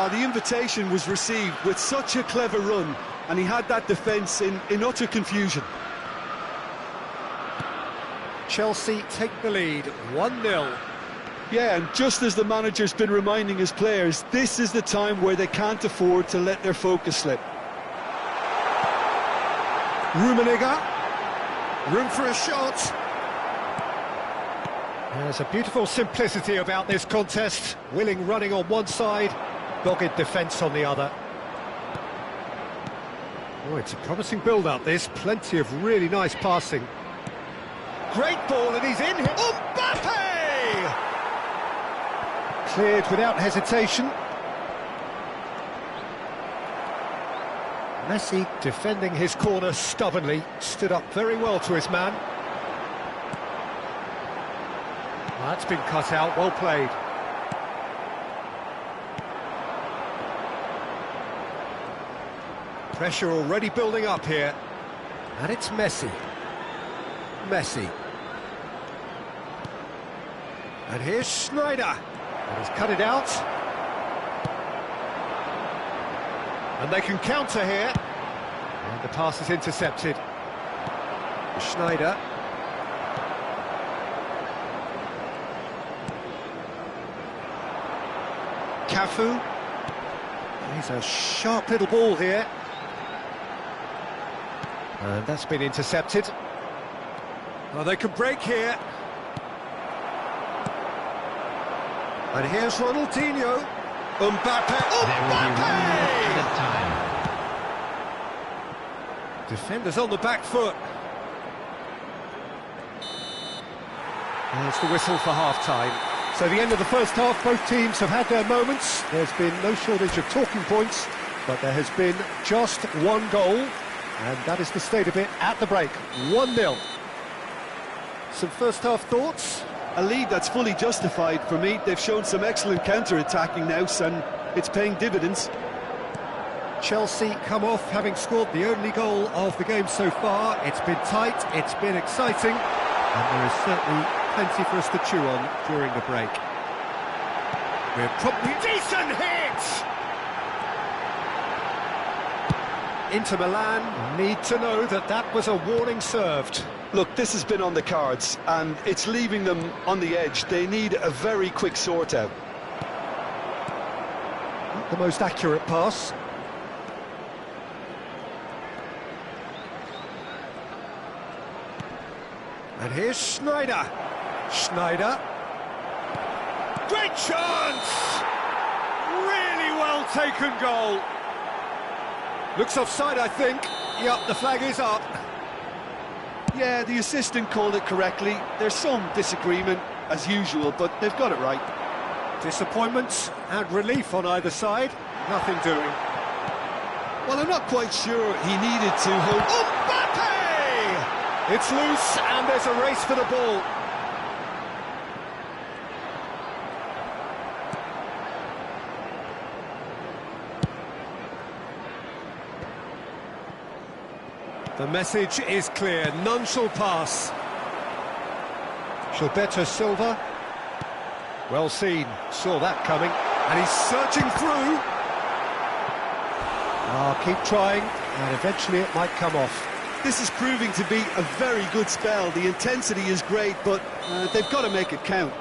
The invitation was received with such a clever run, and he had that defence in utter confusion. Chelsea take the lead, 1-0. Yeah, and just as the manager's been reminding his players, this is the time where they can't afford to let their focus slip. Rummenigge. Room for a shot. There's a beautiful simplicity about this contest. Willing running on one side, dogged defence on the other. Oh, it's a promising build-up, this. Plenty of really nice passing. Great ball, and he's in here. Mbappe! Cleared without hesitation. Messi defending his corner stubbornly, stood up very well to his man. That's been cut out, well played. Pressure already building up here. And it's Messi. Messi. And here's Schneider. And he's cut it out. And they can counter here. And the pass is intercepted. Schneider. Cafu. He's a sharp little ball here. And that's been intercepted. Oh, they can break here. And here's Ronaldinho. Mbappe. Mbappe! Defenders on the back foot. There's the whistle for half-time. So the end of the first half, both teams have had their moments. There's been no shortage of talking points, but there has been just one goal, and that is the state of it at the break. 1-0. Some first-half thoughts? A lead that's fully justified for me. They've shown some excellent counter-attacking now, and it's paying dividends. Chelsea come off having scored the only goal of the game so far. It's been tight, it's been exciting, and there is certainly plenty for us to chew on during the break. We're probably... Decent hit! Inter Milan need to know that that was a warning served. Look, this has been on the cards, and it's leaving them on the edge. They need a very quick sort-out. Not the most accurate pass. And here's Schneider. Schneider. Great chance! Really well taken goal. Looks offside, I think. Yep, the flag is up. Yeah, the assistant called it correctly. There's some disagreement, as usual, but they've got it right. Disappointment and relief on either side. Nothing doing. Well, I'm not quite sure he needed to hold... Mbappe! It's loose and there's a race for the ball. The message is clear, none shall pass. Gilberto Silva. Well seen, saw that coming. And he's searching through. Keep trying, and eventually it might come off. This is proving to be a very good spell. The intensity is great, but they've got to make it count.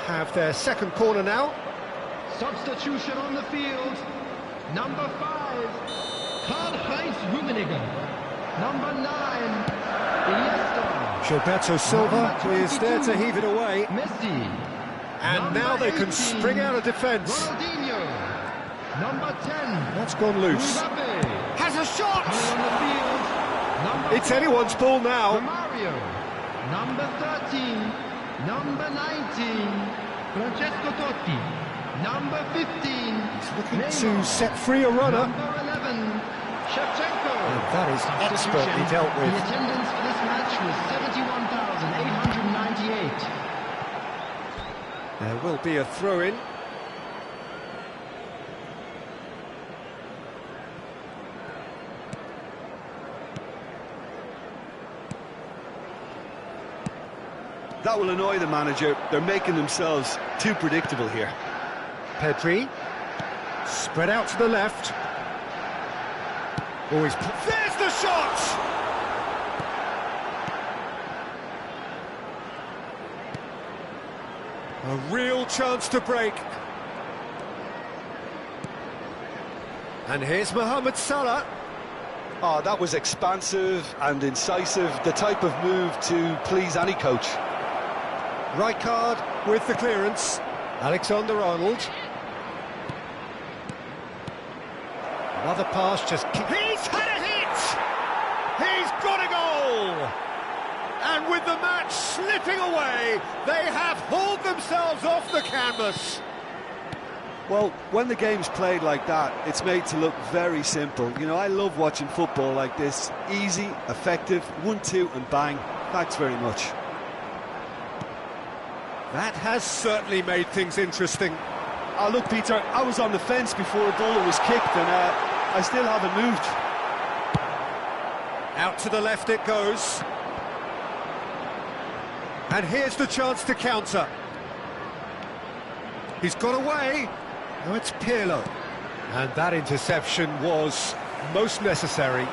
Have their second corner now. Substitution on the field. Number 5, Karl-Heinz Rummenigge. Number 9, Iniesta. Gilberto Silva is there to heave it away. Messi. And now they can spring out of defence. Ronaldinho. Number 10. That's gone loose. Mbappe. Has a shot! On the field. Number It's 4, anyone's ball now. Mario. Number 13. Number 19, Francesco Totti. Number 15, He's looking Neymar. to set free a runner. Number 11, Shevchenko. And that is expertly dealt with. The attendance for this match was 71,898. There will be a throw-in. That will annoy the manager. They're making themselves too predictable here. Pedri. Spread out to the left. Always. There's the shot! A real chance to break. And here's Mohamed Salah. Oh, that was expansive and incisive, the type of move to please any coach. Rijkaard with the clearance. Alexander-Arnold. Another pass, just... He's had a hit! He's got a goal! And with the match slipping away, they have hauled themselves off the canvas. Well, when the game's played like that, it's made to look very simple. You know, I love watching football like this. Easy, effective, 1-2 and bang. Thanks very much. That has certainly made things interesting. Oh, look, Peter, I was on the fence before the ball was kicked, and I still haven't moved. Out to the left it goes. And here's the chance to counter. He's got away. Now it's Pirlo. And that interception was most necessary.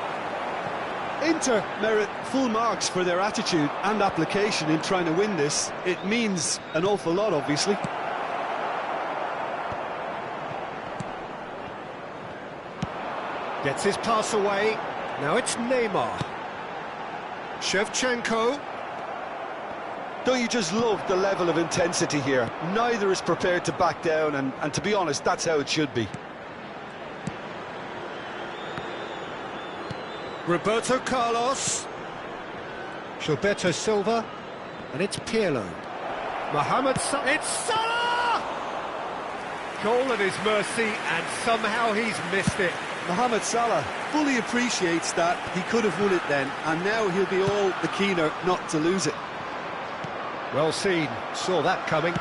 Inter merit full marks for their attitude and application in trying to win this. It means an awful lot, obviously. Gets his pass away. Now it's Neymar. Shevchenko. Don't you just love the level of intensity here? Neither is prepared to back down, and to be honest, that's how it should be. Roberto Carlos. Gilberto Silva. And it's Pirlo. Mohamed Salah. It's Salah! Goal at his mercy, and somehow he's missed it. Mohamed Salah fully appreciates that he could have won it then, and now he'll be all the keener not to lose it. Well seen, saw that coming.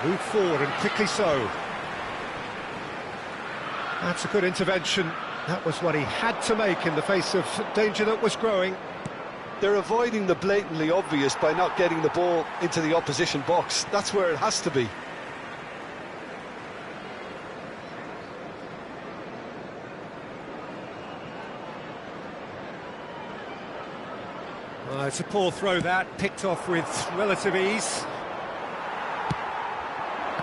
Moved forward, and quickly so. That's a good intervention. That was what he had to make in the face of danger that was growing. They're avoiding the blatantly obvious by not getting the ball into the opposition box. That's where it has to be. It's a poor throw that, picked off with relative ease.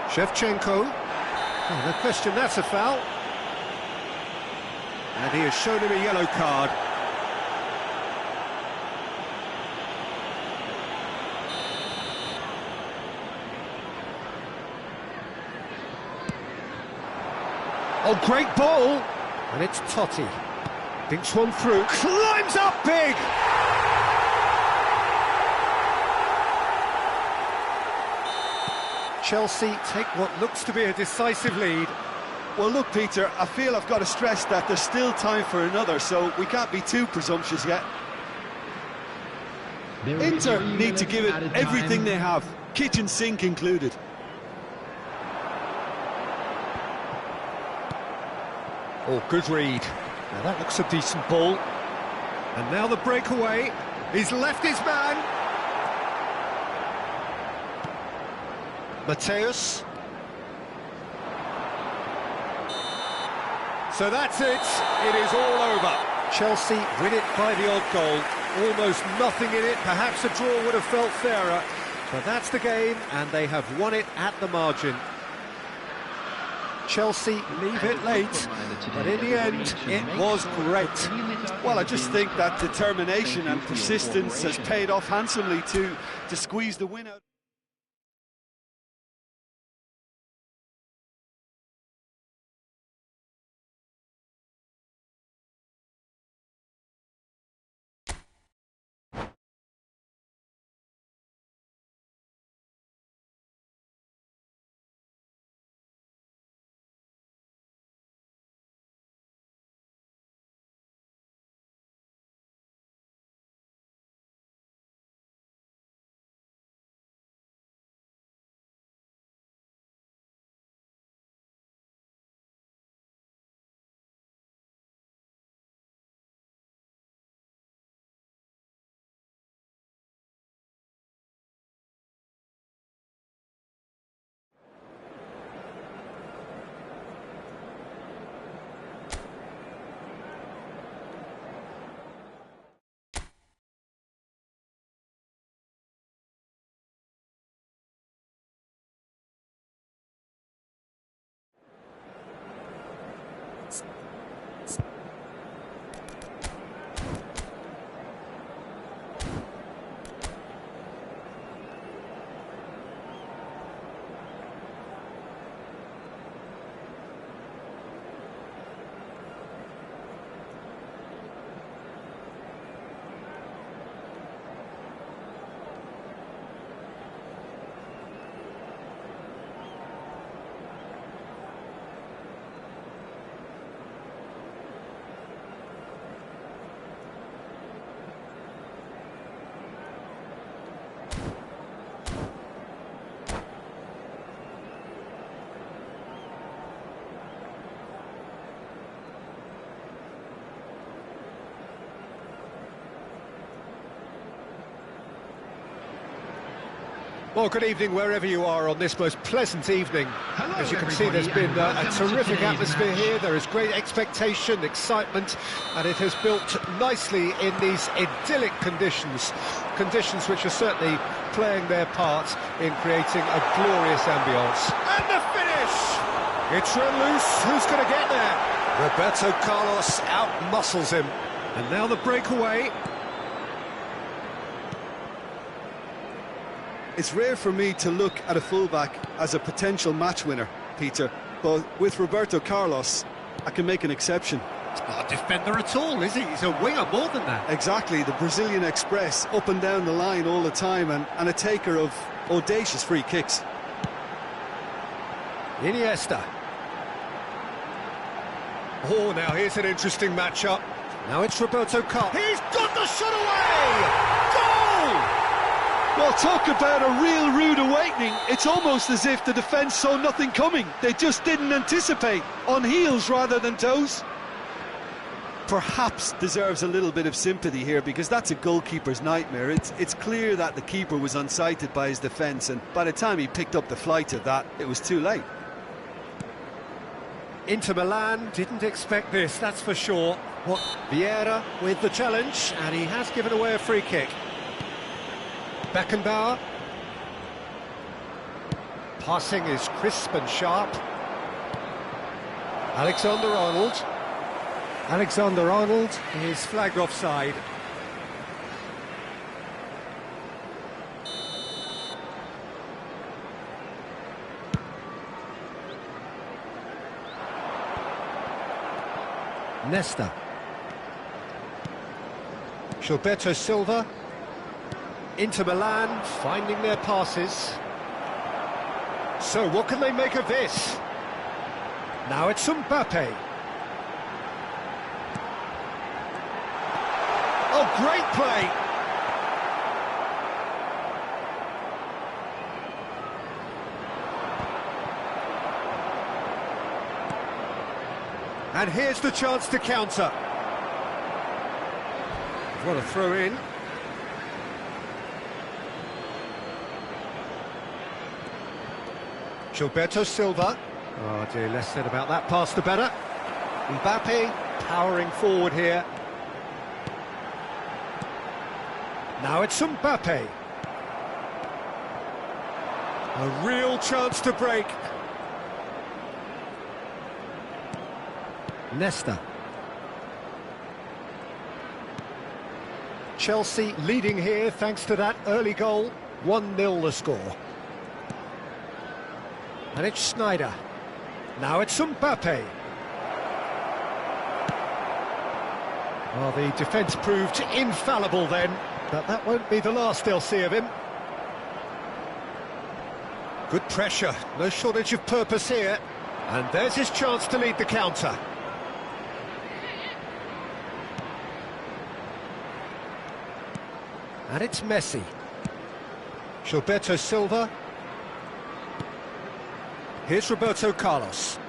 Shevchenko. Oh, no question, that's a foul. And he has shown him a yellow card. Oh, great ball! And it's Totti. Dinks one through, climbs up big! Chelsea take what looks to be a decisive lead. Well, look, Peter, I feel I've got to stress that there's still time for another, so we can't be too presumptuous yet. Inter need to give it everything they have, kitchen sink included. Oh, good read. Now that looks a decent ball. And now the breakaway. He's left his man. Mateus. So that's it. It is all over. Chelsea win it by the odd goal. Almost nothing in it. Perhaps a draw would have felt fairer. But that's the game, and they have won it at the margin. Chelsea leave it late, but in the end, it was great. Well, I just think that determination and persistence has paid off handsomely to squeeze the win out. Well, good evening wherever you are on this most pleasant evening. Hello, As you can see, there's everybody, been and a welcome to terrific today's atmosphere match. here. There is great expectation, excitement, and it has built nicely in these idyllic conditions. Conditions which are certainly playing their part in creating a glorious ambience. And the finish! It's run loose. Who's going to get there? Roberto Carlos out-muscles him. And now the breakaway. It's rare for me to look at a fullback as a potential match winner, Peter, but with Roberto Carlos, I can make an exception. He's not a defender at all, is he? He's a winger more than that. Exactly, the Brazilian Express, up and down the line all the time, and a taker of audacious free kicks. Iniesta. Oh, now here's an interesting matchup. Now it's Roberto Carlos. He's got the shot away! Goal! Well, talk about a real rude awakening. It's almost as if the defence saw nothing coming. They just didn't anticipate, on heels rather than toes. Perhaps deserves a little bit of sympathy here, because that's a goalkeeper's nightmare. It's clear that the keeper was unsighted by his defence, and by the time he picked up the flight of that, it was too late. Inter Milan didn't expect this, that's for sure. What? Vieira with the challenge, and he has given away a free kick. Beckenbauer. Passing is crisp and sharp. Alexander-Arnold. Alexander-Arnold is flagged offside. Nesta. Gilberto Silva. Inter Milan finding their passes. So what can they make of this? Now it's Mbappe. Oh, great play! And here's the chance to counter. What a throw in. Gilberto Silva. Oh dear, less said about that pass the better. Mbappe powering forward here. Now it's Mbappe. A real chance to break. Nesta. Chelsea leading here thanks to that early goal. 1-0 the score. And it's Snyder. Now it's Mbappe. Well, the defence proved infallible then, but that won't be the last they'll see of him. Good pressure, no shortage of purpose here. And there's his chance to lead the counter. And it's Messi. Gilberto Silva. Here's Roberto Carlos.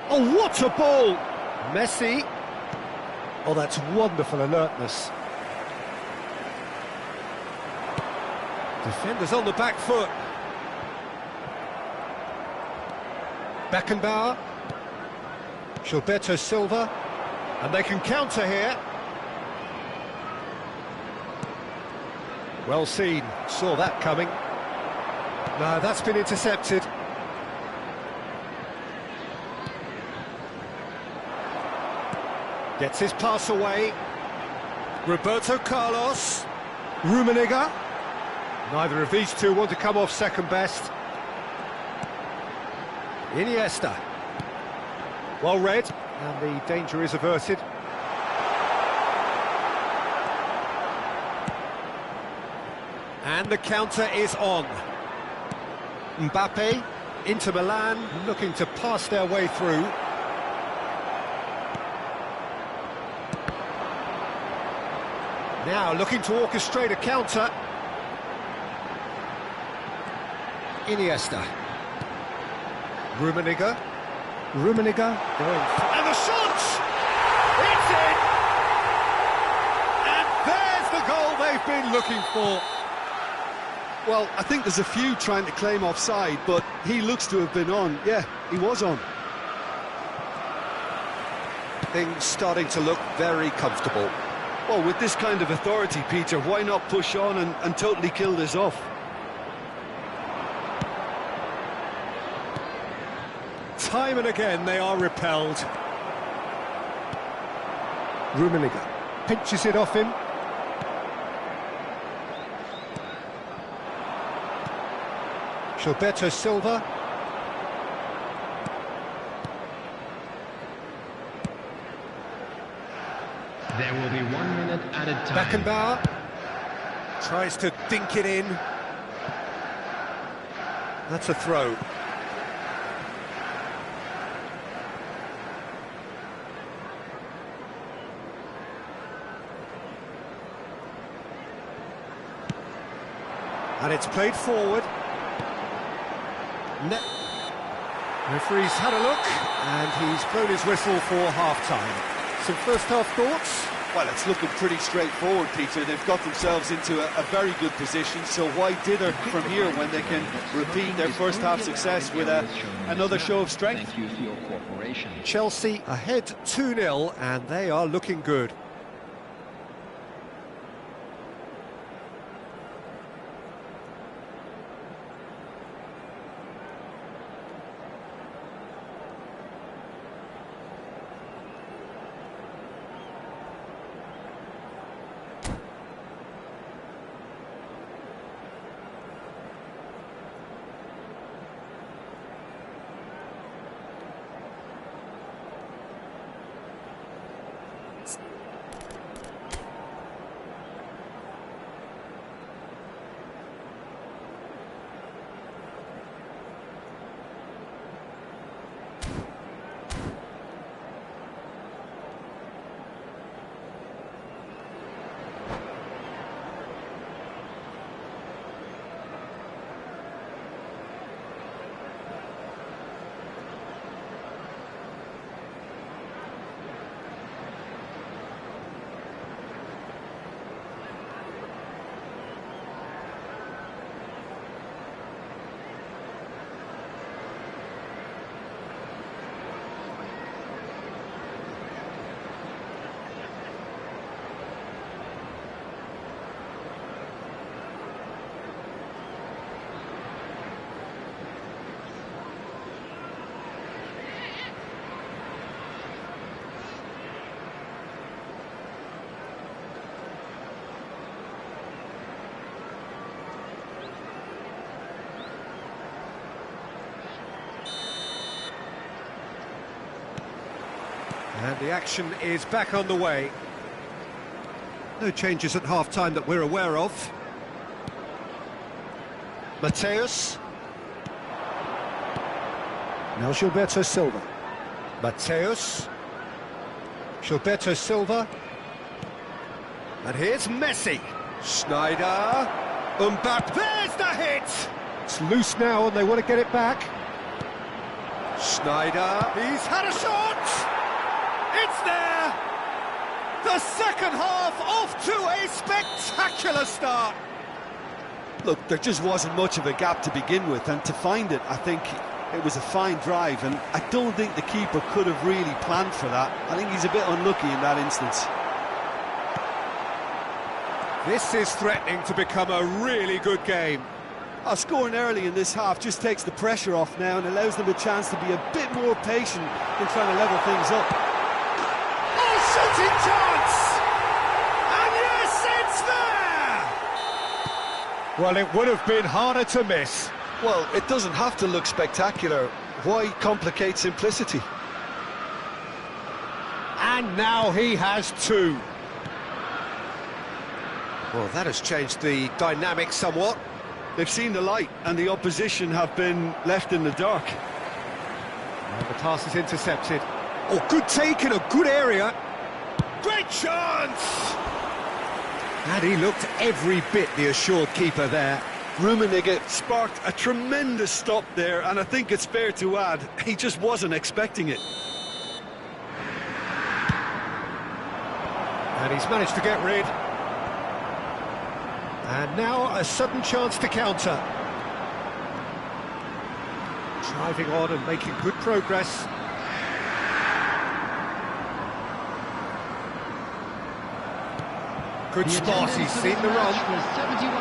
Oh, what a ball! Messi. Oh, that's wonderful alertness. Defenders on the back foot. Beckenbauer. Gilberto Silva. And they can counter here. Well seen, saw that coming. No, that's been intercepted. Gets his pass away. Roberto Carlos. Rummenigge. Neither of these two want to come off second best. Iniesta. Well read, and the danger is averted. And the counter is on. Mbappe, Inter Milan, looking to pass their way through. Now looking to orchestrate a counter. Iniesta. Rummenigge. Rummenigge going... And the shot! It's in! And there's the goal been looking for? Well, I think there's a few trying to claim offside, but he looks to have been on. Yeah, he was on. Things starting to look very comfortable. Well, with this kind of authority, Peter, why not push on and totally kill this off? Time and again they are repelled. Rummenigge pinches it off him. Gilberto Silva. There will be 1 minute added time. Beckenbauer tries to dink it in. That's a throw. And it's played forward. Referee's had a look, and he's blown his whistle for half-time. Some first-half thoughts? Well, it's looking pretty straightforward, Peter. They've got themselves into a very good position, so why dither from here when they can repeat their first-half success with another show of strength? Thank you for your cooperation. Chelsea ahead 2-0, and they are looking good. And the action is back on the way. No changes at half-time that we're aware of. Mateus. Now Gilberto Silva. Mateus. Gilberto Silva. And here's Messi. Schneider. Mbappe. There's the hit! It's loose now and they want to get it back. Schneider. He's had a shot! It's there! The second half off to a spectacular start. Look, there just wasn't much of a gap to begin with, and to find it, I think it was a fine drive, and I don't think the keeper could have really planned for that. I think he's a bit unlucky in that instance. This is threatening to become a really good game. Scoring early in this half just takes the pressure off now and allows them a chance to be a bit more patient in trying to level things up. Shooting chance! And yes, it's there! Well, it would have been harder to miss. Well, it doesn't have to look spectacular. Why complicate simplicity? And now he has two. Well, that has changed the dynamic somewhat. They've seen the light, and the opposition have been left in the dark. And the pass is intercepted. Oh, good take in a good area. Great chance! And he looked every bit the assured keeper there. Rummenigge sparked a tremendous stop there, and I think it's fair to add, he just wasn't expecting it. And he's managed to get rid. And now a sudden chance to counter. Driving on and making good progress. Good spot, he's seen the run.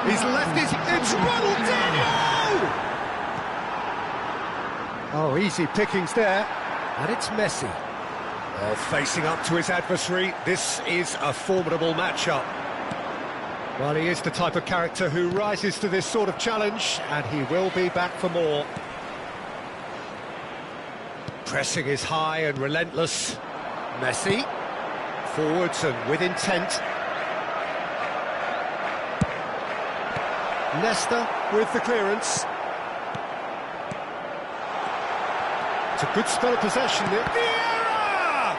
He's left his... It's Ronaldinho! Oh, easy pickings there. And it's Messi. Oh, facing up to his adversary. This is a formidable matchup. Well, he is the type of character who rises to this sort of challenge, and he will be back for more. Pressing is high and relentless. Messi. Forwards and with intent. Nesta with the clearance. It's a good spell of possession there. Vieira!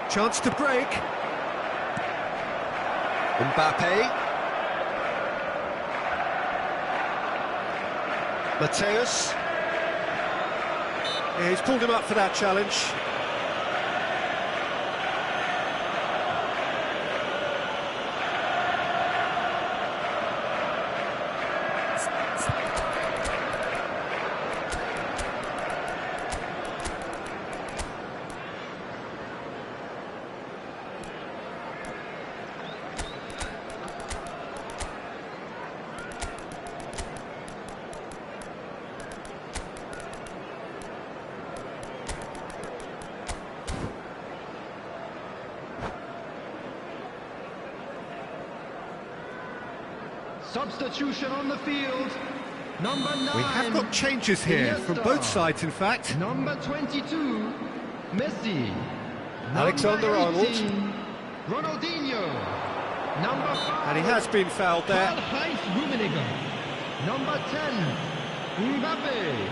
Chance to break. Mbappe. Mateus. Yeah, he's pulled him up for that challenge. Substitution on the field. Number 9. We have got changes here Iniesta. from both sides, in fact. Number 22, Messi. Alexander-Arnold. Ronaldinho. Number 5. And he has been fouled there. Karl-Heinz Rummenigge. Number 10, Mbappe.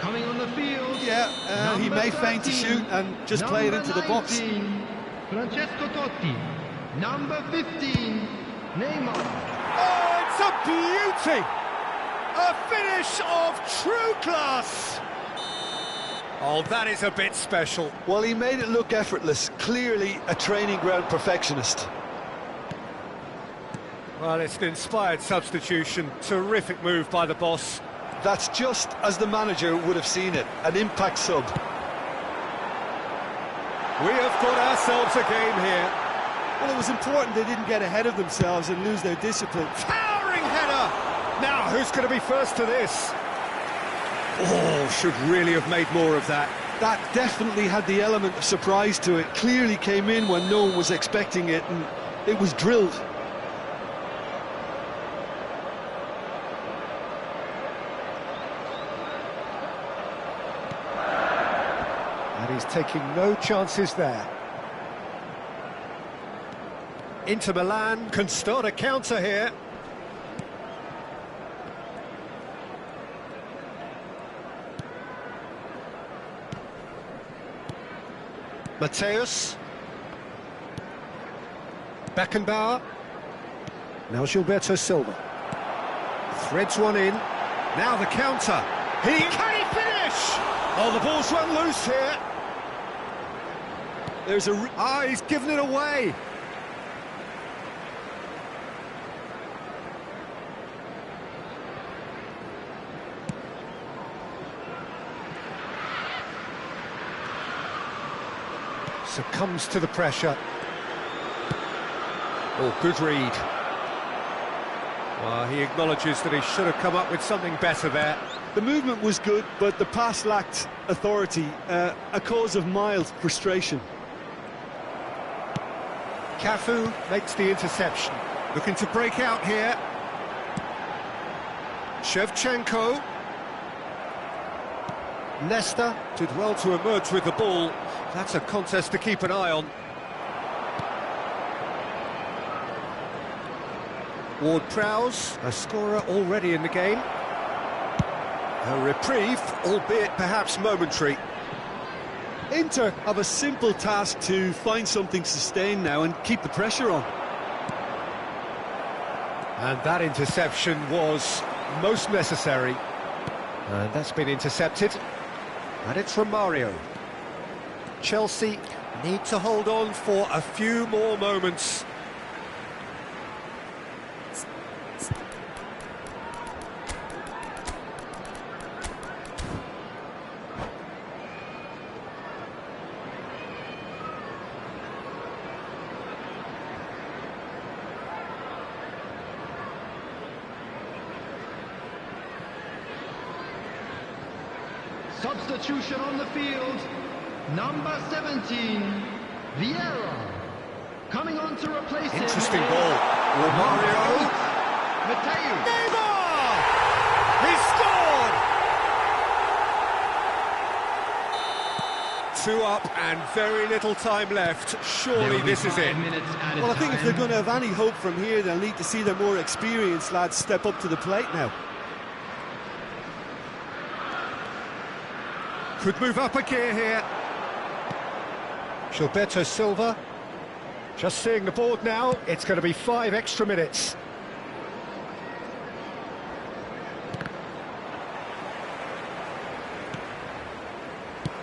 Coming on the field. Yeah, he may feign to shoot and just play it into the box. 19, Francesco Totti. Number 15, Neymar. Oh, it's a beauty! A finish of true class! Oh, that is a bit special. Well, he made it look effortless. Clearly a training ground perfectionist. Well, it's an inspired substitution. Terrific move by the boss. That's just as the manager would have seen it. An impact sub. We have got ourselves a game here. Well, it was important they didn't get ahead of themselves and lose their discipline. Towering header! Now, who's going to be first to this? Oh, should really have made more of that. That definitely had the element of surprise to it. Clearly came in when no one was expecting it, and it was drilled. And he's taking no chances there. Inter Milan can start a counter here. Mateus. Beckenbauer. Now Gilberto Silva. Threads one in. Now the counter. Can he finish? Oh, the ball's run loose here. There's a... he's given it away. Succumbs to the pressure. Oh, good read. Well, he acknowledges that he should have come up with something better there. The movement was good, but the pass lacked authority, a cause of mild frustration. Cafu makes the interception. Looking to break out here. Shevchenko. Nesta did well to emerge with the ball. That's a contest to keep an eye on. Ward-Prowse, a scorer already in the game. A reprieve, albeit perhaps momentary. Inter have a simple task to find something sustained now and keep the pressure on. And that interception was most necessary. And that's been intercepted. And it's from Mario. Chelsea need to hold on for a few more moments. substitution on the field, number 17, Vieira. Coming on to replace him. Interesting ball. Romario. Mateo. Neymar! He scored! 2 up and very little time left. Surely this is it. Well, I think if they're going to have any hope from here, they'll need to see their more experienced lads step up to the plate now. Could move up a gear here. Gilberto Silva. Just seeing the board now, it's going to be 5 extra minutes.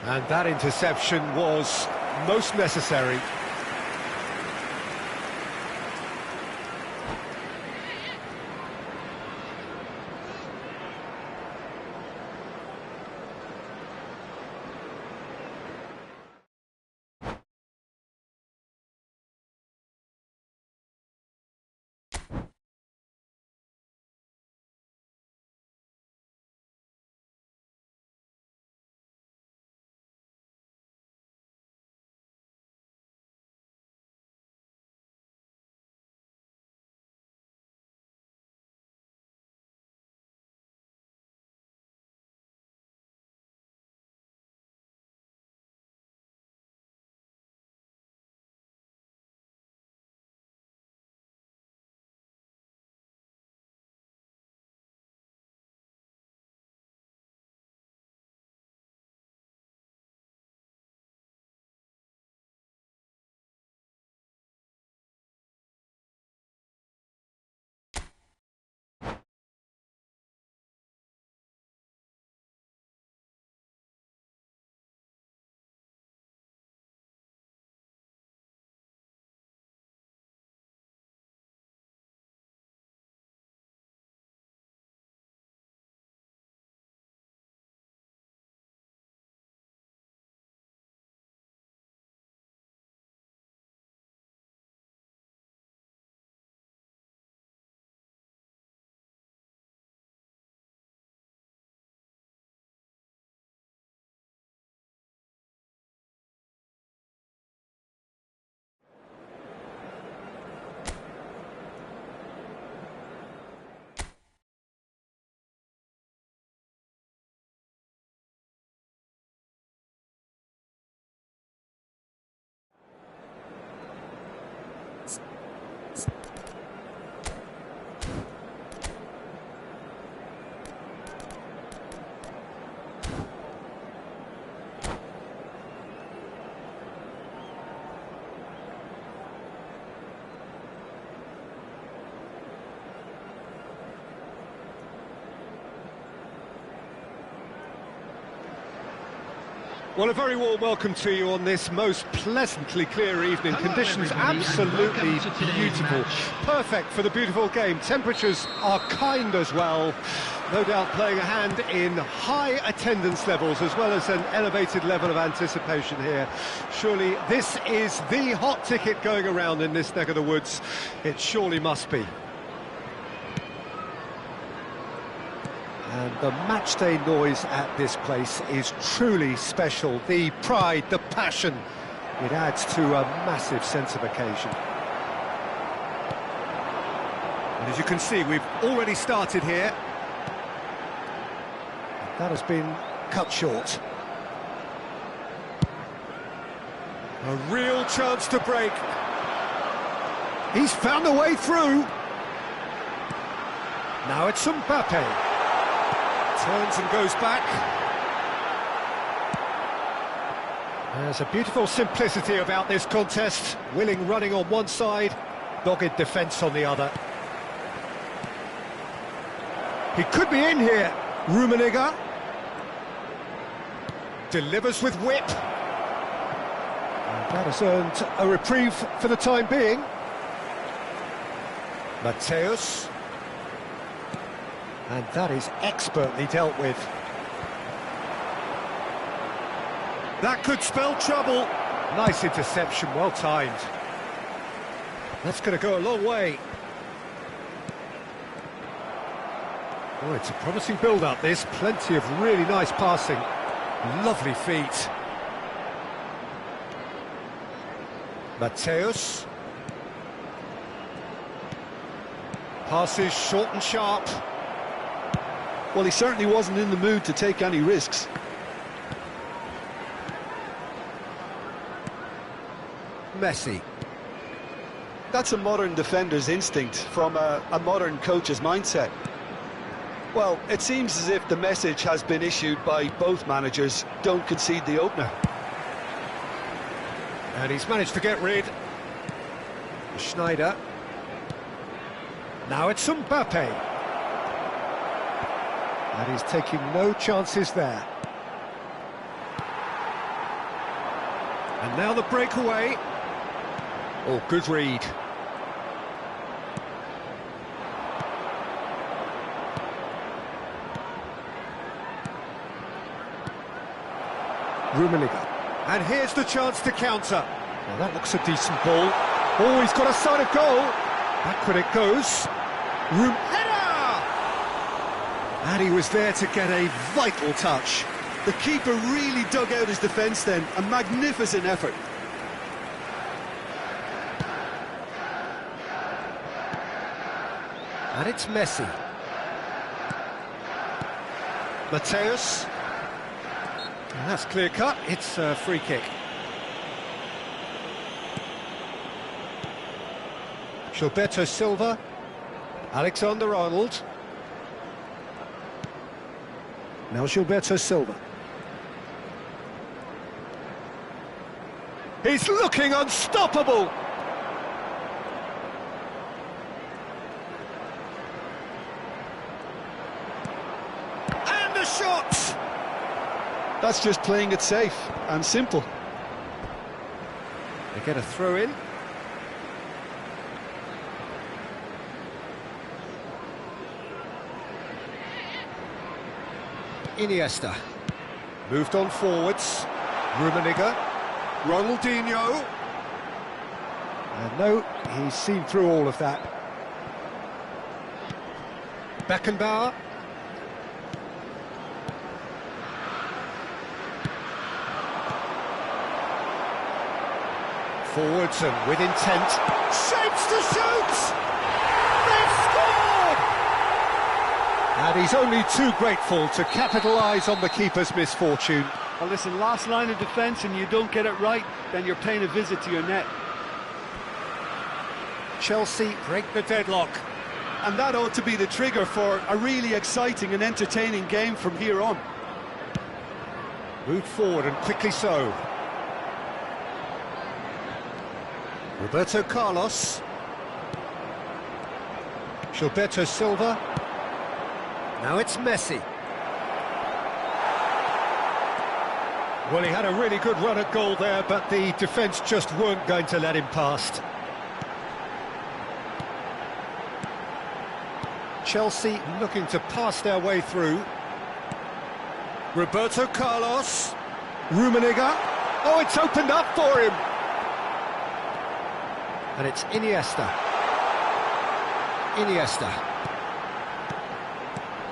And that interception was most necessary. Well, a very warm welcome to you on this most pleasantly clear evening. Hello, Conditions everybody, absolutely and welcome to today's beautiful. match. Perfect for the beautiful game. Temperatures are kind as well. No doubt playing a hand in high attendance levels as well as an elevated level of anticipation here. Surely this is the hot ticket going around in this neck of the woods. It surely must be. And the matchday noise at this place is truly special. The pride, the passion, it adds to a massive sense of occasion. And as you can see, we've already started here. That has been cut short. A real chance to break. He's found a way through. Now it's Mbappe. Turns and goes back. There's a beautiful simplicity about this contest. Willing running on one side, dogged defence on the other. He could be in here. Rummenigge delivers with whip. And that has earned a reprieve for the time being. Mateus. And that is expertly dealt with. That could spell trouble. Nice interception, well timed. That's going to go a long way. Oh, it's a promising build-up, this. Plenty of really nice passing. Lovely feet. Mateus. Passes short and sharp. Well, he certainly wasn't in the mood to take any risks. Messi. That's a modern defender's instinct from a modern coach's mindset. Well, it seems as if the message has been issued by both managers: don't concede the opener. And he's managed to get rid. Schneider. Now it's Mbappe. And he's taking no chances there. And now the breakaway. Oh, good read. Rummenigge. And here's the chance to counter. Well, that looks a decent ball. Oh, he's got a side of goal. Backward it goes. Header! And he was there to get a vital touch. The keeper really dug out his defence then. A magnificent effort. And it's Messi. Mateus. And that's clear cut. It's a free kick. Gilberto Silva. Alexander-Arnold. Now Gilberto Silva. He's looking unstoppable! And the shot! That's just playing it safe and simple. They get a throw in. Iniesta. Moved on forwards. Rummenigge. Ronaldinho. And no, he's seen through all of that. Beckenbauer. Forwards and with intent. Shapes to shoot! They've scored! And he's only too grateful to capitalise on the keeper's misfortune. Well, listen, last line of defence and you don't get it right, then you're paying a visit to your net. Chelsea break the deadlock. And that ought to be the trigger for a really exciting and entertaining game from here on. Moved forward and quickly so. Roberto Carlos. Gilberto Silva. Now it's Messi. Well, he had a really good run at goal there, but the defence just weren't going to let him past. Chelsea looking to pass their way through. Roberto Carlos. Rummenigge. Oh, it's opened up for him. And it's Iniesta. Iniesta.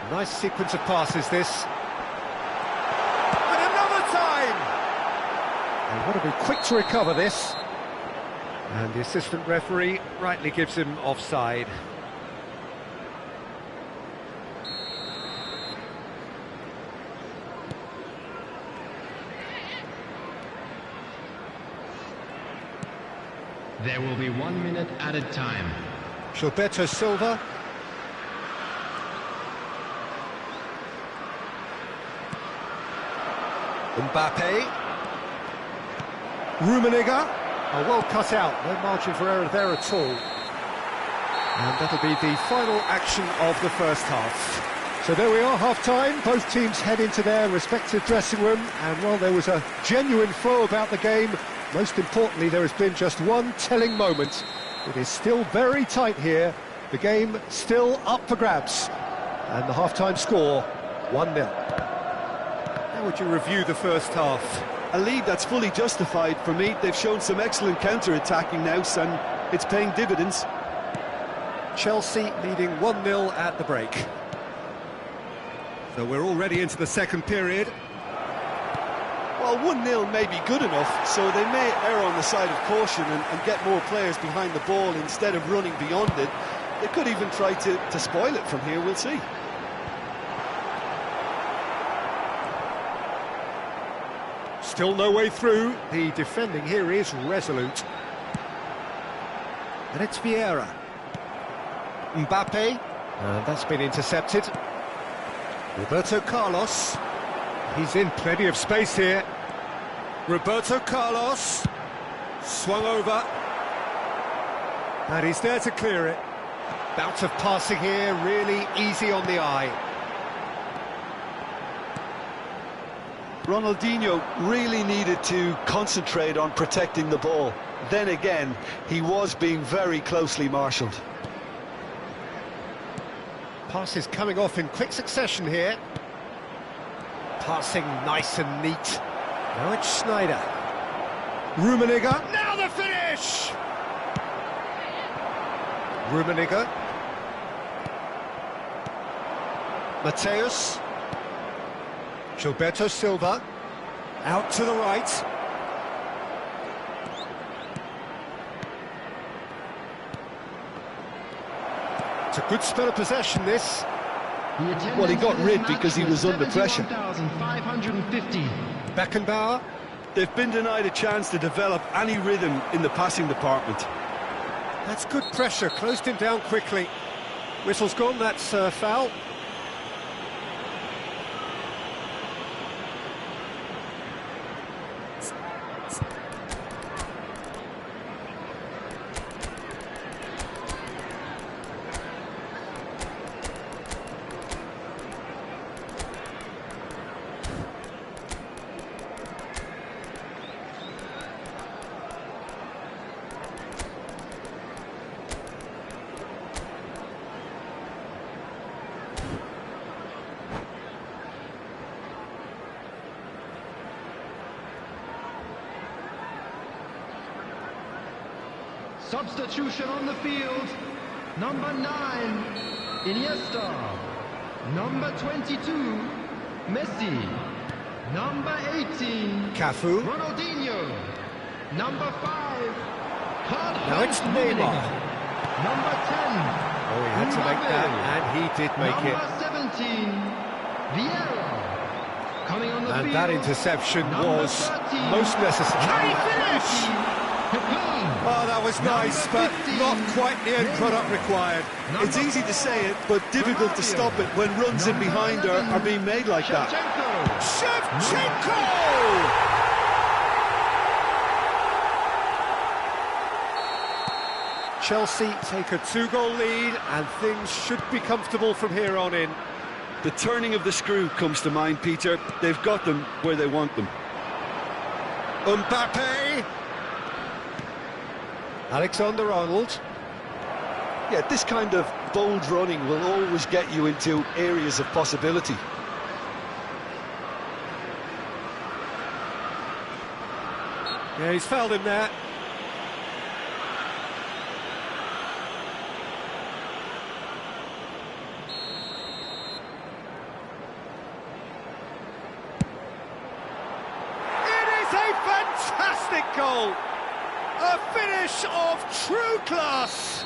Nice sequence of passes, this. And another time! And want to be quick to recover this. And the assistant referee rightly gives him offside. There will be 1 minute added time. Gilberto Silva. Mbappe. Rummenigge. Oh, well cut out, no margin for error there at all. And that'll be the final action of the first half. So there we are, half-time. Both teams head into their respective dressing room, and while there was a genuine flow about the game, most importantly, there has been just one telling moment. It is still very tight here. The game still up for grabs. And the half-time score, 1-0. How would you review the first half? A lead that's fully justified for me. They've shown some excellent counter-attacking now, and it's paying dividends. Chelsea leading 1-0 at the break. So we're already into the second period. Well, 1-0 may be good enough, so they may err on the side of caution and get more players behind the ball instead of running beyond it. They could even try to spoil it from here, we'll see. Still no way through. The defending here is resolute. And it's Vieira. Mbappe. That's been intercepted. Roberto Carlos. He's in plenty of space here. Roberto Carlos. Swung over. And he's there to clear it. Bout of passing here, really easy on the eye. Ronaldinho really needed to concentrate on protecting the ball. Then again, he was being very closely marshalled. Passes coming off in quick succession here. Passing nice and neat. Now it's Schneider. Rummenigge. Now the finish! Rummenigge. Mateus. Gilberto Silva. Out to the right. It's a good spell of possession, this. Well, he got rid because he was under pressure. Beckenbauer. They've been denied a chance to develop any rhythm in the passing department. That's good pressure, closed him down quickly. Whistle's gone, that's foul. Substitution on the field. Number 9, Iniesta. Number 22, Messi. Number 18, Cafu. Ronaldinho. Number 5, Now it's Neymar. Number 10, Oh, he had to make that, and he did make it. Number 17, Vieira. Coming on the And field. that interception Number was 13, most necessary. Can he finish? Capone. Oh, that was nice, but not quite the end product required. It's easy to say it, but difficult to stop it when runs in behind are being made like that. Shevchenko! Chelsea take a 2-goal lead, and things should be comfortable from here on in. The turning of the screw comes to mind, Peter. They've got them where they want them. Mbappe. Alexander-Arnold. Yeah, this kind of bold running will always get you into areas of possibility. Yeah, he's fouled him there. It is a fantastic goal! A finish of true class!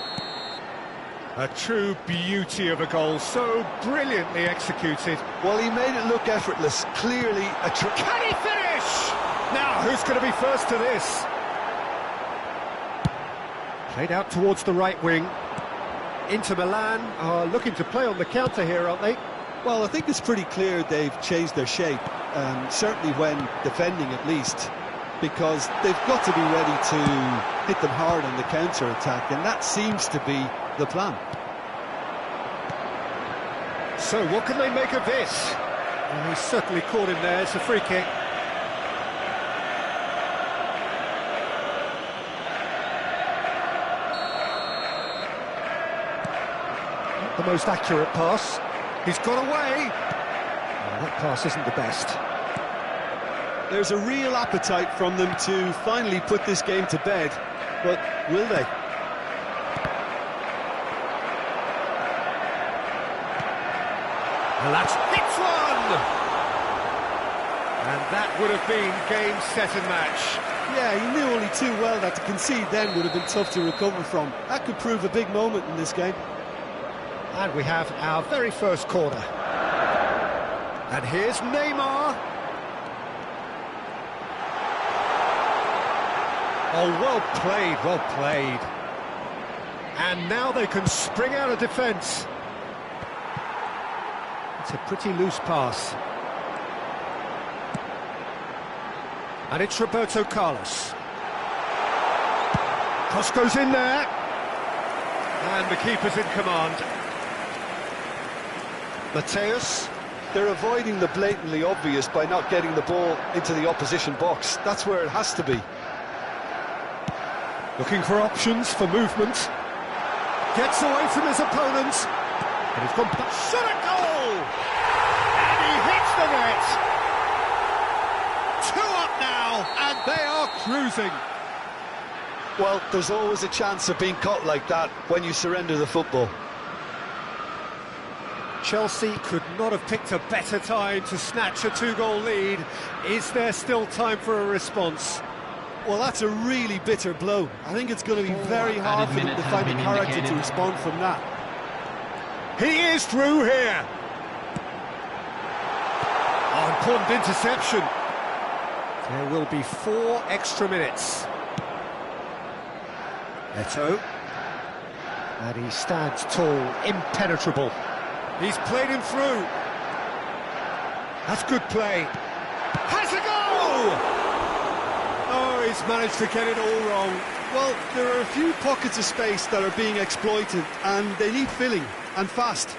A true beauty of a goal, so brilliantly executed. Well, he made it look effortless, clearly a Can he finish? Now, who's going to be first to this? Played out towards the right wing. Inter Milan are looking to play on the counter here, aren't they? Well, I think it's pretty clear they've changed their shape, certainly when defending at least, because they've got to be ready to hit them hard on the counter-attack, and that seems to be the plan. So, what can they make of this? Well, he's certainly caught him there, it's a free kick. Not the most accurate pass. He's got away. Oh, that pass isn't the best. There's a real appetite from them to finally put this game to bed, but will they? And that's hits one! And that would have been game, set and match. Yeah, he knew only too well that to concede then would have been tough to recover from. That could prove a big moment in this game. And we have our very first corner. And here's Neymar. Oh, well played, well played. And now they can spring out of defence. It's a pretty loose pass. And it's Roberto Carlos. Cross goes in there. And the keeper's in command. Mateus. They're avoiding the blatantly obvious by not getting the ball into the opposition box. That's where it has to be. Looking for options for movement. Gets away from his opponents. And he's gone back. Shot a goal! And he hits the net. 2 up now, and they are cruising. Well, there's always a chance of being caught like that when you surrender the football. Chelsea could not have picked a better time to snatch a 2-goal lead. Is there still time for a response? Well, that's a really bitter blow. I think it's going to be very hard for them to find the character to respond from that. He is through here. Oh, important interception. There will be 4 extra minutes. Eto. And he stands tall, impenetrable. He's played him through. That's good play. Has a goal! Oh, he's managed to get it all wrong. Well, there are a few pockets of space that are being exploited, and they need filling, and fast.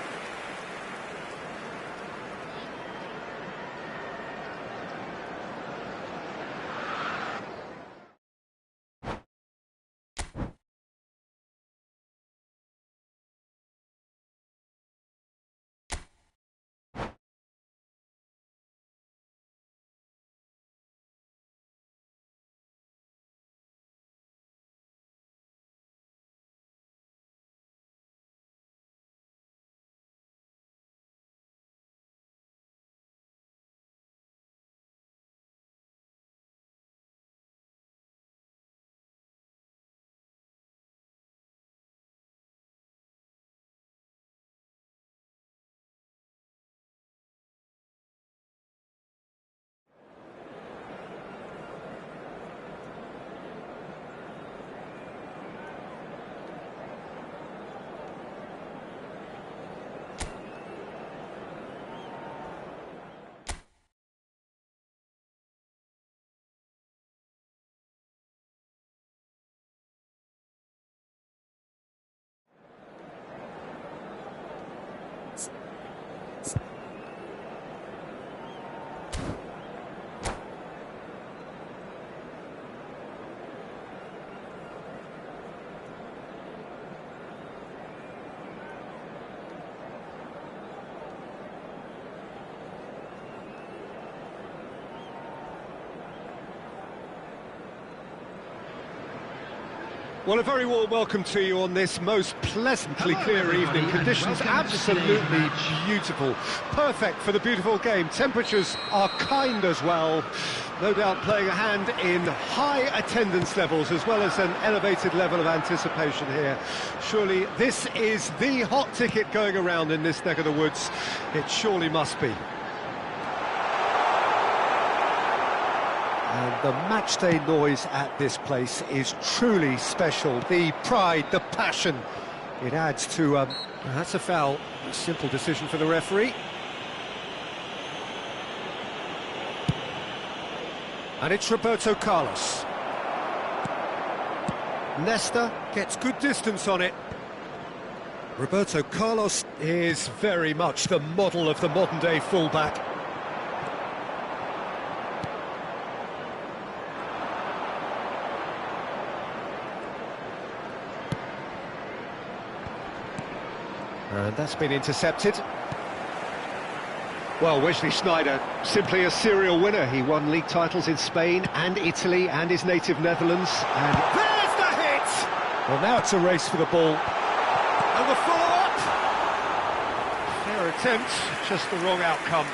Well, a very warm welcome to you on this most pleasantly clear evening. Conditions absolutely beautiful. Perfect for the beautiful game. Temperatures are kind as well. No doubt playing a hand in high attendance levels as well as an elevated level of anticipation here. Surely this is the hot ticket going around in this neck of the woods. It surely must be. And the matchday noise at this place is truly special. The pride, the passion, it adds to... that's a foul. A simple decision for the referee. And it's Roberto Carlos. Nesta gets good distance on it. Roberto Carlos is very much the model of the modern-day fullback. And that's been intercepted. Well, Wesley Sneijder, simply a serial winner. He won league titles in Spain and Italy and his native Netherlands. And there's the hit! Well, now it's a race for the ball. And the follow-up! Fair attempt, just the wrong outcome.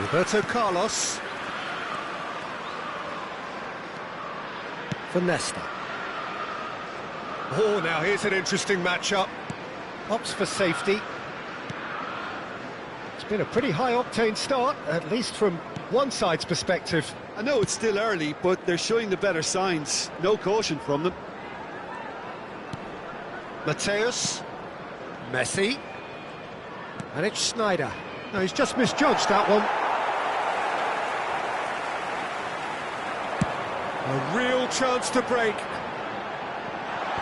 Roberto Carlos. For Nesta. Oh, now here's an interesting matchup. Opts for safety. It's been a pretty high-octane start, at least from one side's perspective. I know it's still early, but they're showing the better signs. No caution from them. Mateus. Messi. And it's Schneider. No, he's just misjudged that one. A real chance to break.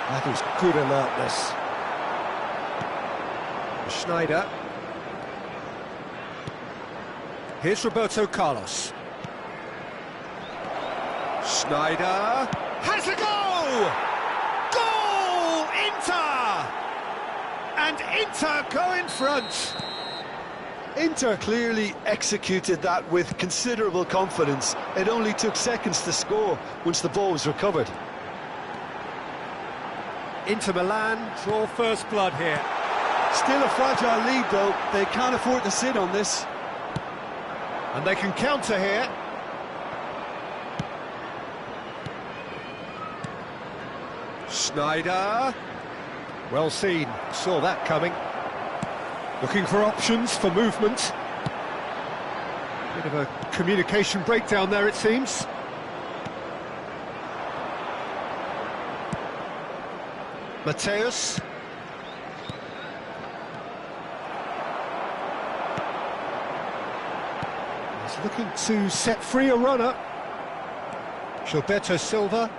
That is good alertness. Schneider. Here's Roberto Carlos. Schneider has a goal! Goal! Inter! And Inter go in front. Inter clearly executed that with considerable confidence. It only took seconds to score once the ball was recovered. Inter Milan draw first blood here. Still a fragile lead though, they can't afford to sit on this. And they can counter here. Schneider. Well seen, saw that coming. Looking for options for movement. Bit of a communication breakdown there, it seems. Mateus. He's looking to set free a runner. Gilberto Silva.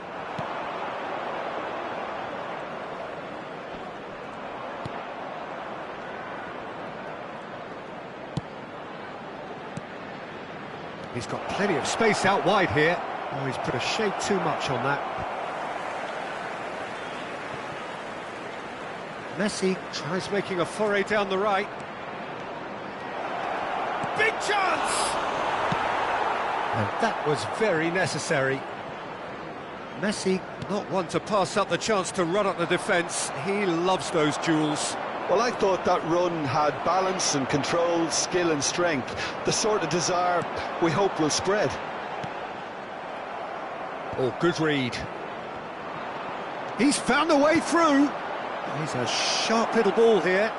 He's got plenty of space out wide here. Oh, he's put a shade too much on that. Messi tries making a foray down the right. Big chance! And that was very necessary. Messi, not one to pass up the chance to run up the defence. He loves those duels. Well, I thought that run had balance and control, skill and strength. The sort of desire we hope will spread. Oh, good read. He's found a way through. He's a sharp little ball here.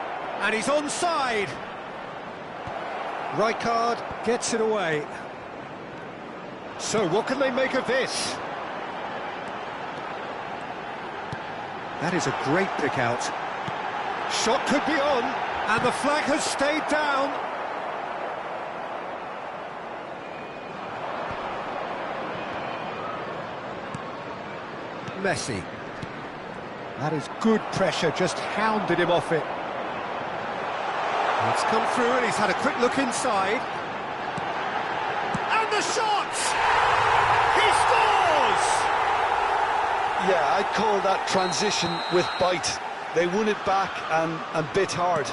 And he's onside. Rijkaard gets it away. So what can they make of this? That is a great pick out. Shot could be on, and the flag has stayed down. Messi. That is good pressure, just hounded him off it. It's come through and he's had a quick look inside. And the shot! He scores! Yeah, I'd call that transition with bite. They won it back and bit hard.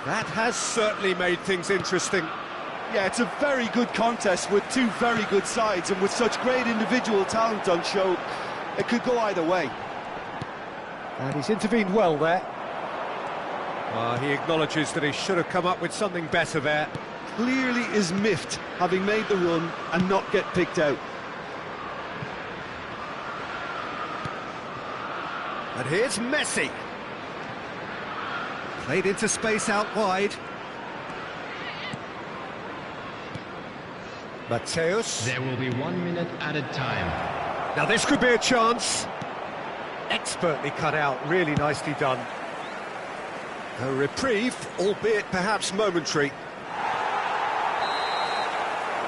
That has certainly made things interesting. Yeah, it's a very good contest with two very good sides, and with such great individual talent on show, it could go either way. And he's intervened well there. He acknowledges that he should have come up with something better there. Clearly is miffed, having made the run and not get picked out. And here's Messi. Played into space out wide. Mateus. There will be 1 minute added time. Now this could be a chance. Expertly cut out, really nicely done. A reprieve, albeit perhaps momentary.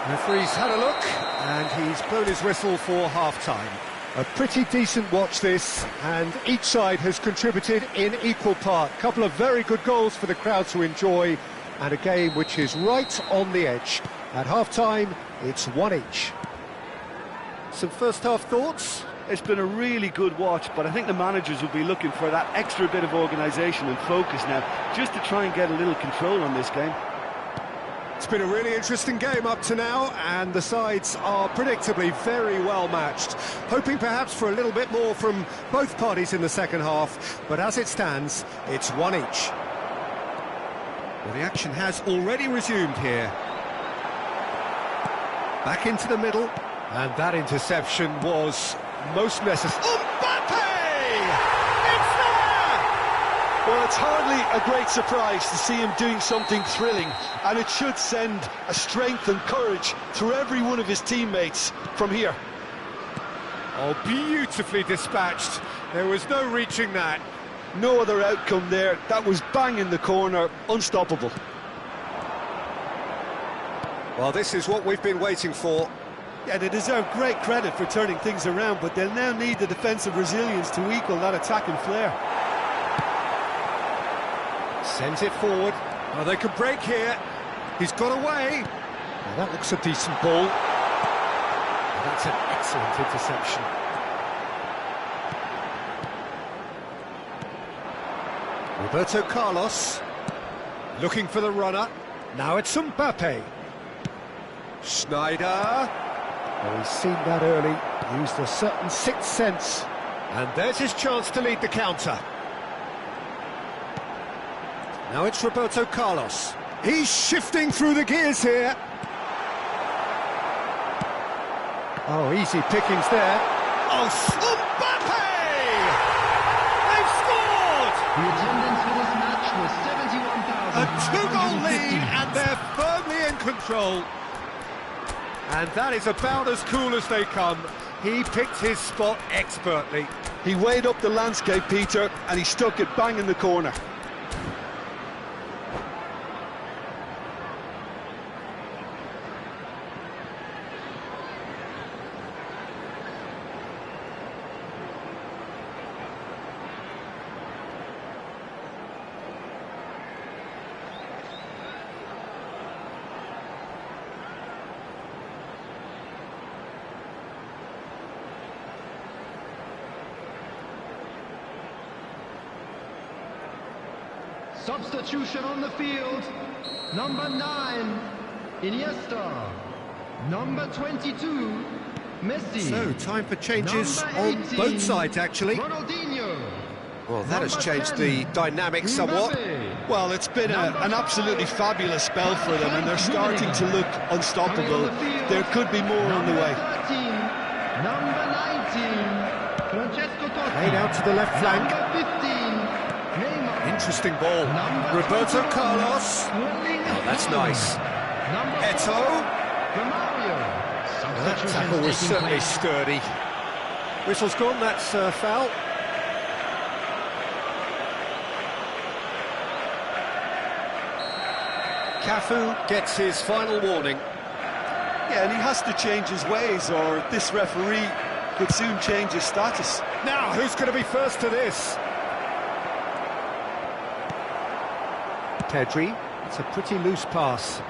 Referee's had a look, and he's blown his whistle for half-time. A pretty decent watch this, and each side has contributed in equal part. A couple of very good goals for the crowd to enjoy, and a game which is right on the edge. At half-time, it's 1 each. Some first-half thoughts? It's been a really good watch, but I think the managers will be looking for that extra bit of organisation and focus now, just to try and get a little control on this game. It's been a really interesting game up to now, and the sides are predictably very well matched. Hoping perhaps for a little bit more from both parties in the second half, but as it stands, it's 1 each. Well, the action has already resumed here. Back into the middle, and that interception was most necessary. It's there! Well, it's hardly a great surprise to see him doing something thrilling, and it should send a strength and courage through every one of his teammates from here. Oh, beautifully dispatched. There was no reaching that. No other outcome there. That was bang in the corner, unstoppable. Well, this is what we've been waiting for. Yeah, they deserve great credit for turning things around, but they'll now need the defensive resilience to equal that attacking flair. Sends it forward. Oh, they can break here. He's got away. Well, that looks a decent ball. Well, that's an excellent interception. Roberto Carlos, looking for the runner. Now it's Mbappe. Schneider. Oh, he's seen that early, used a certain sixth sense. And there's his chance to lead the counter. Now it's Roberto Carlos. He's shifting through the gears here. Oh, easy pickings there. Oh, Mbappe! They've scored! The attendance for this match was A 2-goal 71,150. lead, and they're firmly in control. And that is about as cool as they come. He picked his spot expertly. He weighed up the landscape, Peter, and he stuck it bang in the corner. Substitution on the field. Number 9, Iniesta. Number 22, Messi. So, time for changes Number on 18, both sides, actually. Ronaldinho. Well, that has Number changed 10, the dynamic somewhat. Mbappe. Well, it's been an absolutely fabulous spell for them, and they're starting to look unstoppable. There could be more on the way. Number 13, number 19, Francesco Totti. Played out to the left flank. Number 15, Neymar. Interesting ball. Number Roberto 21, Carlos. Erling Oh, that's Haaland. nice. Number Eto. 4, Romario. That tackle was certainly sturdy. Whistle's gone, that's foul. Cafu gets his final warning. Yeah, and he has to change his ways, or this referee could soon change his status. Now, who's going to be first to this? Pedri, it's a pretty loose pass.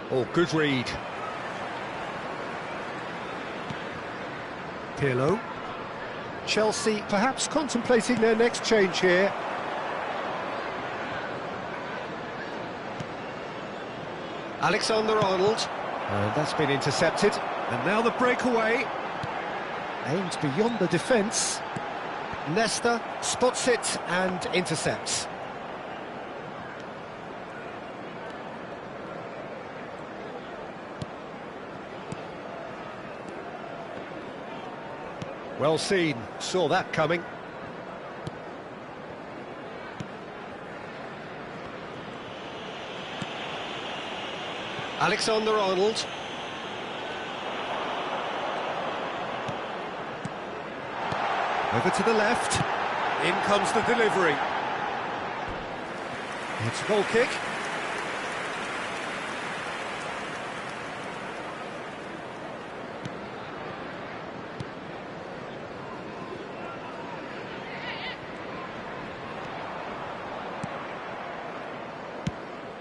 Oh, good read. Pirlo. Chelsea perhaps contemplating their next change here. Alexander-Arnold. And that's been intercepted. And now the breakaway. Aimed beyond the defence. Nesta spots it and intercepts. Well seen, saw that coming. Alexander-Arnold. Over to the left. In comes the delivery. It's a goal kick.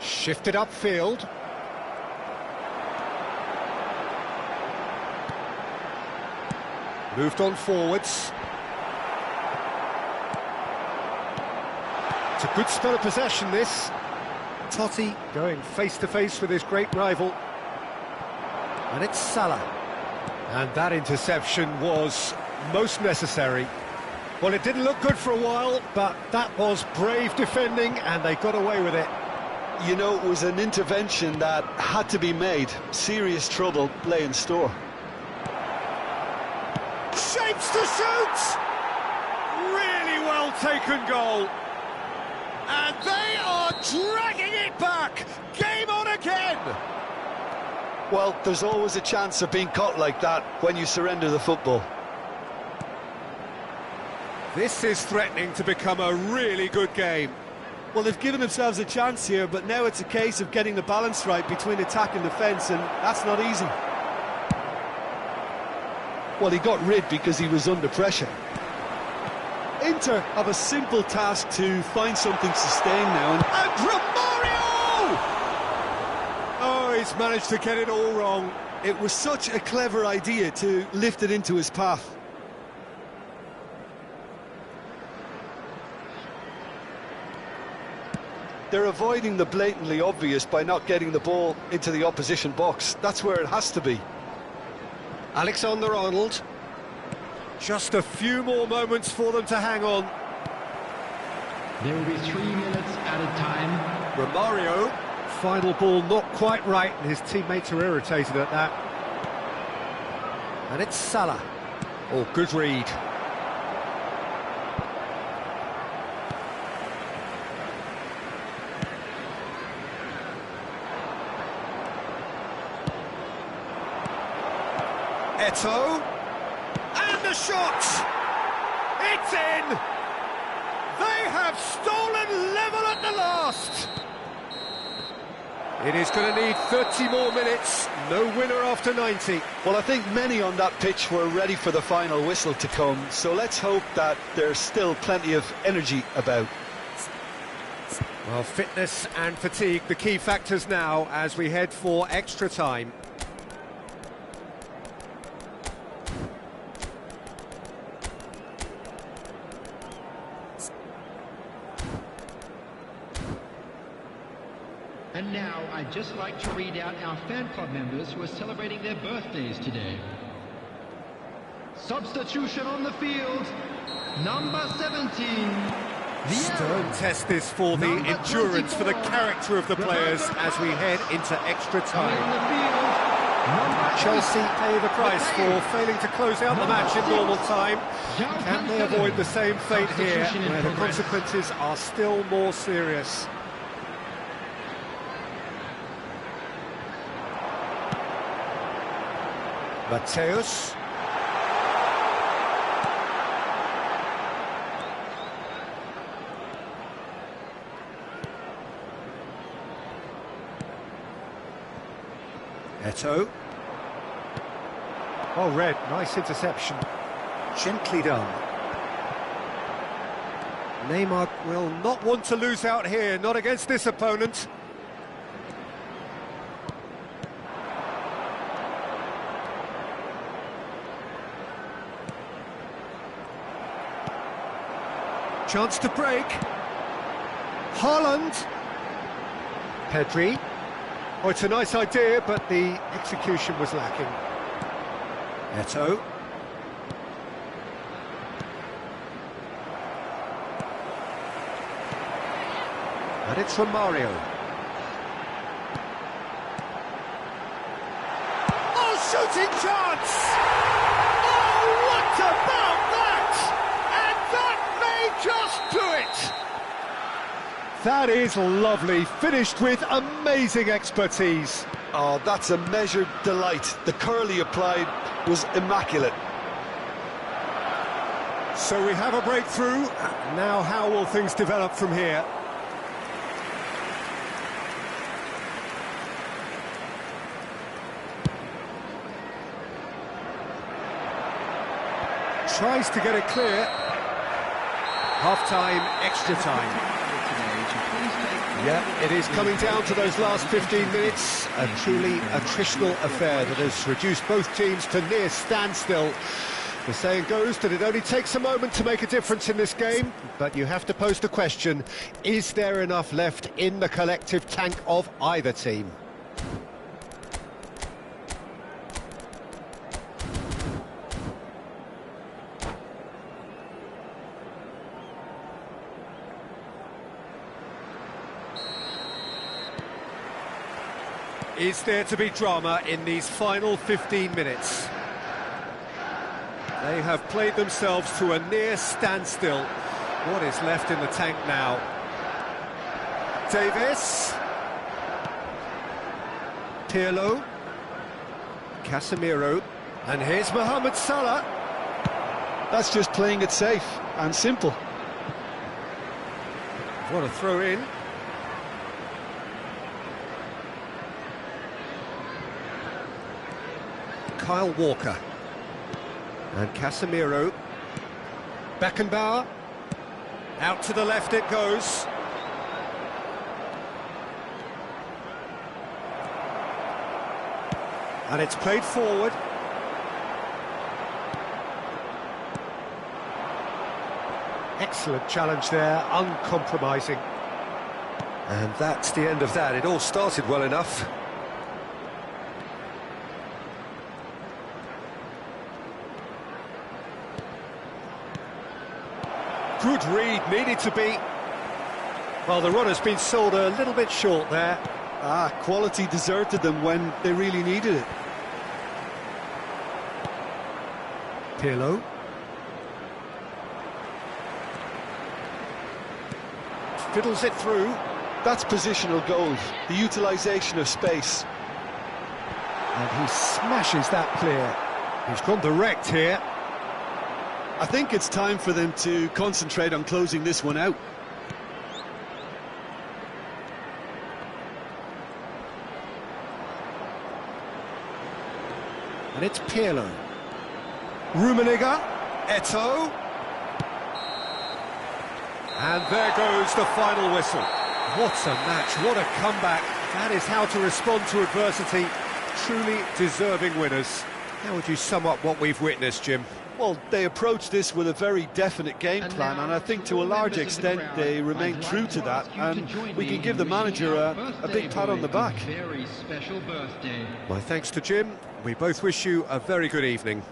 Shifted upfield. Moved on forwards. It's a good spell of possession, this. Totti going face-to-face with his great rival. And it's Salah. And that interception was most necessary. Well, it didn't look good for a while, but that was brave defending, and they got away with it. You know, it was an intervention that had to be made. Serious trouble lay in store. Shapes to shoot! Really well taken goal. And they are dragging it back! Game on again! Well, there's always a chance of being caught like that when you surrender the football. This is threatening to become a really good game. Well, they've given themselves a chance here, but now it's a case of getting the balance right between attack and defence, and that's not easy. Well, he got rid because he was under pressure. Inter have a simple task to find something to sustain now, and Romario! Oh, he's managed to get it all wrong. it was such a clever idea to lift it into his path. They're avoiding the blatantly obvious by not getting the ball into the opposition box. That's where it has to be. Alexander-Arnold. Just a few more moments for them to hang on. There will be 3 minutes at a time. Romario. Final ball not quite right, and his teammates are irritated at that. And it's Salah. Oh, good read. Eto'o, and the shot! It's in! They have stolen level at the last! It is going to need 30 more minutes, no winner after 90. Well, I think many on that pitch were ready for the final whistle to come, so let's hope that there's still plenty of energy about. Well, fitness and fatigue, the key factors now as we head for extra time. And now, I'd just like to read out our fan club members who are celebrating their birthdays today. Substitution on the field, number 17. Stern test this for the Number endurance, for the 24, character of the players as we head into extra Coming on time. the field, number Chelsea 8. pay the price for failing to close out the match in normal time. Can they avoid the same fate here, Substitution in where the progress. consequences are still more serious? Mateus. Eto'o. Oh, Red, nice interception. Gently done. Neymar will not want to lose out here, not against this opponent. Chance to break. Haaland. Pedri. Oh, it's a nice idea, but the execution was lacking. Eto'o. And it's Romario. Oh, shooting chance! Oh, what about that? And that may just do it! That is lovely, finished with amazing expertise. Oh, that's a measured delight. The curl he applied was immaculate. So we have a breakthrough. Now how will things develop from here? Tries to get it clear. Half-time, extra time. Yeah, it is coming down to those last 15 minutes. A truly attritional affair that has reduced both teams to near standstill. The saying goes that it only takes a moment to make a difference in this game, but you have to pose the question, is there enough left in the collective tank of either team? Is there to be drama in these final 15 minutes? They have played themselves to a near standstill. What is left in the tank now? Davis. Pirlo. Casemiro. And here's Mohamed Salah. That's just playing it safe and simple. What a throw in. Kyle Walker. And Casemiro. Beckenbauer. Out to the left it goes. And it's played forward. Excellent challenge there, uncompromising. And that's the end of that. It all started well enough. Good read, needed to be. Well, the run has been sold a little bit short there. Quality deserted them when they really needed it. Pirlo. Fiddles it through. That's positional goal, the utilisation of space. And he smashes that clear. He's gone direct here. I think it's time for them to concentrate on closing this one out. And it's Pirlo. Rummenigge. Eto'o. And there goes the final whistle. What a match, what a comeback. That is how to respond to adversity. Truly deserving winners. How would you sum up what we've witnessed, Jim? Well, they approached this with a very definite game plan, and I think to a large extent they remain true to that, and we can give the manager a big pat on the back. My thanks to Jim. We both wish you a very good evening.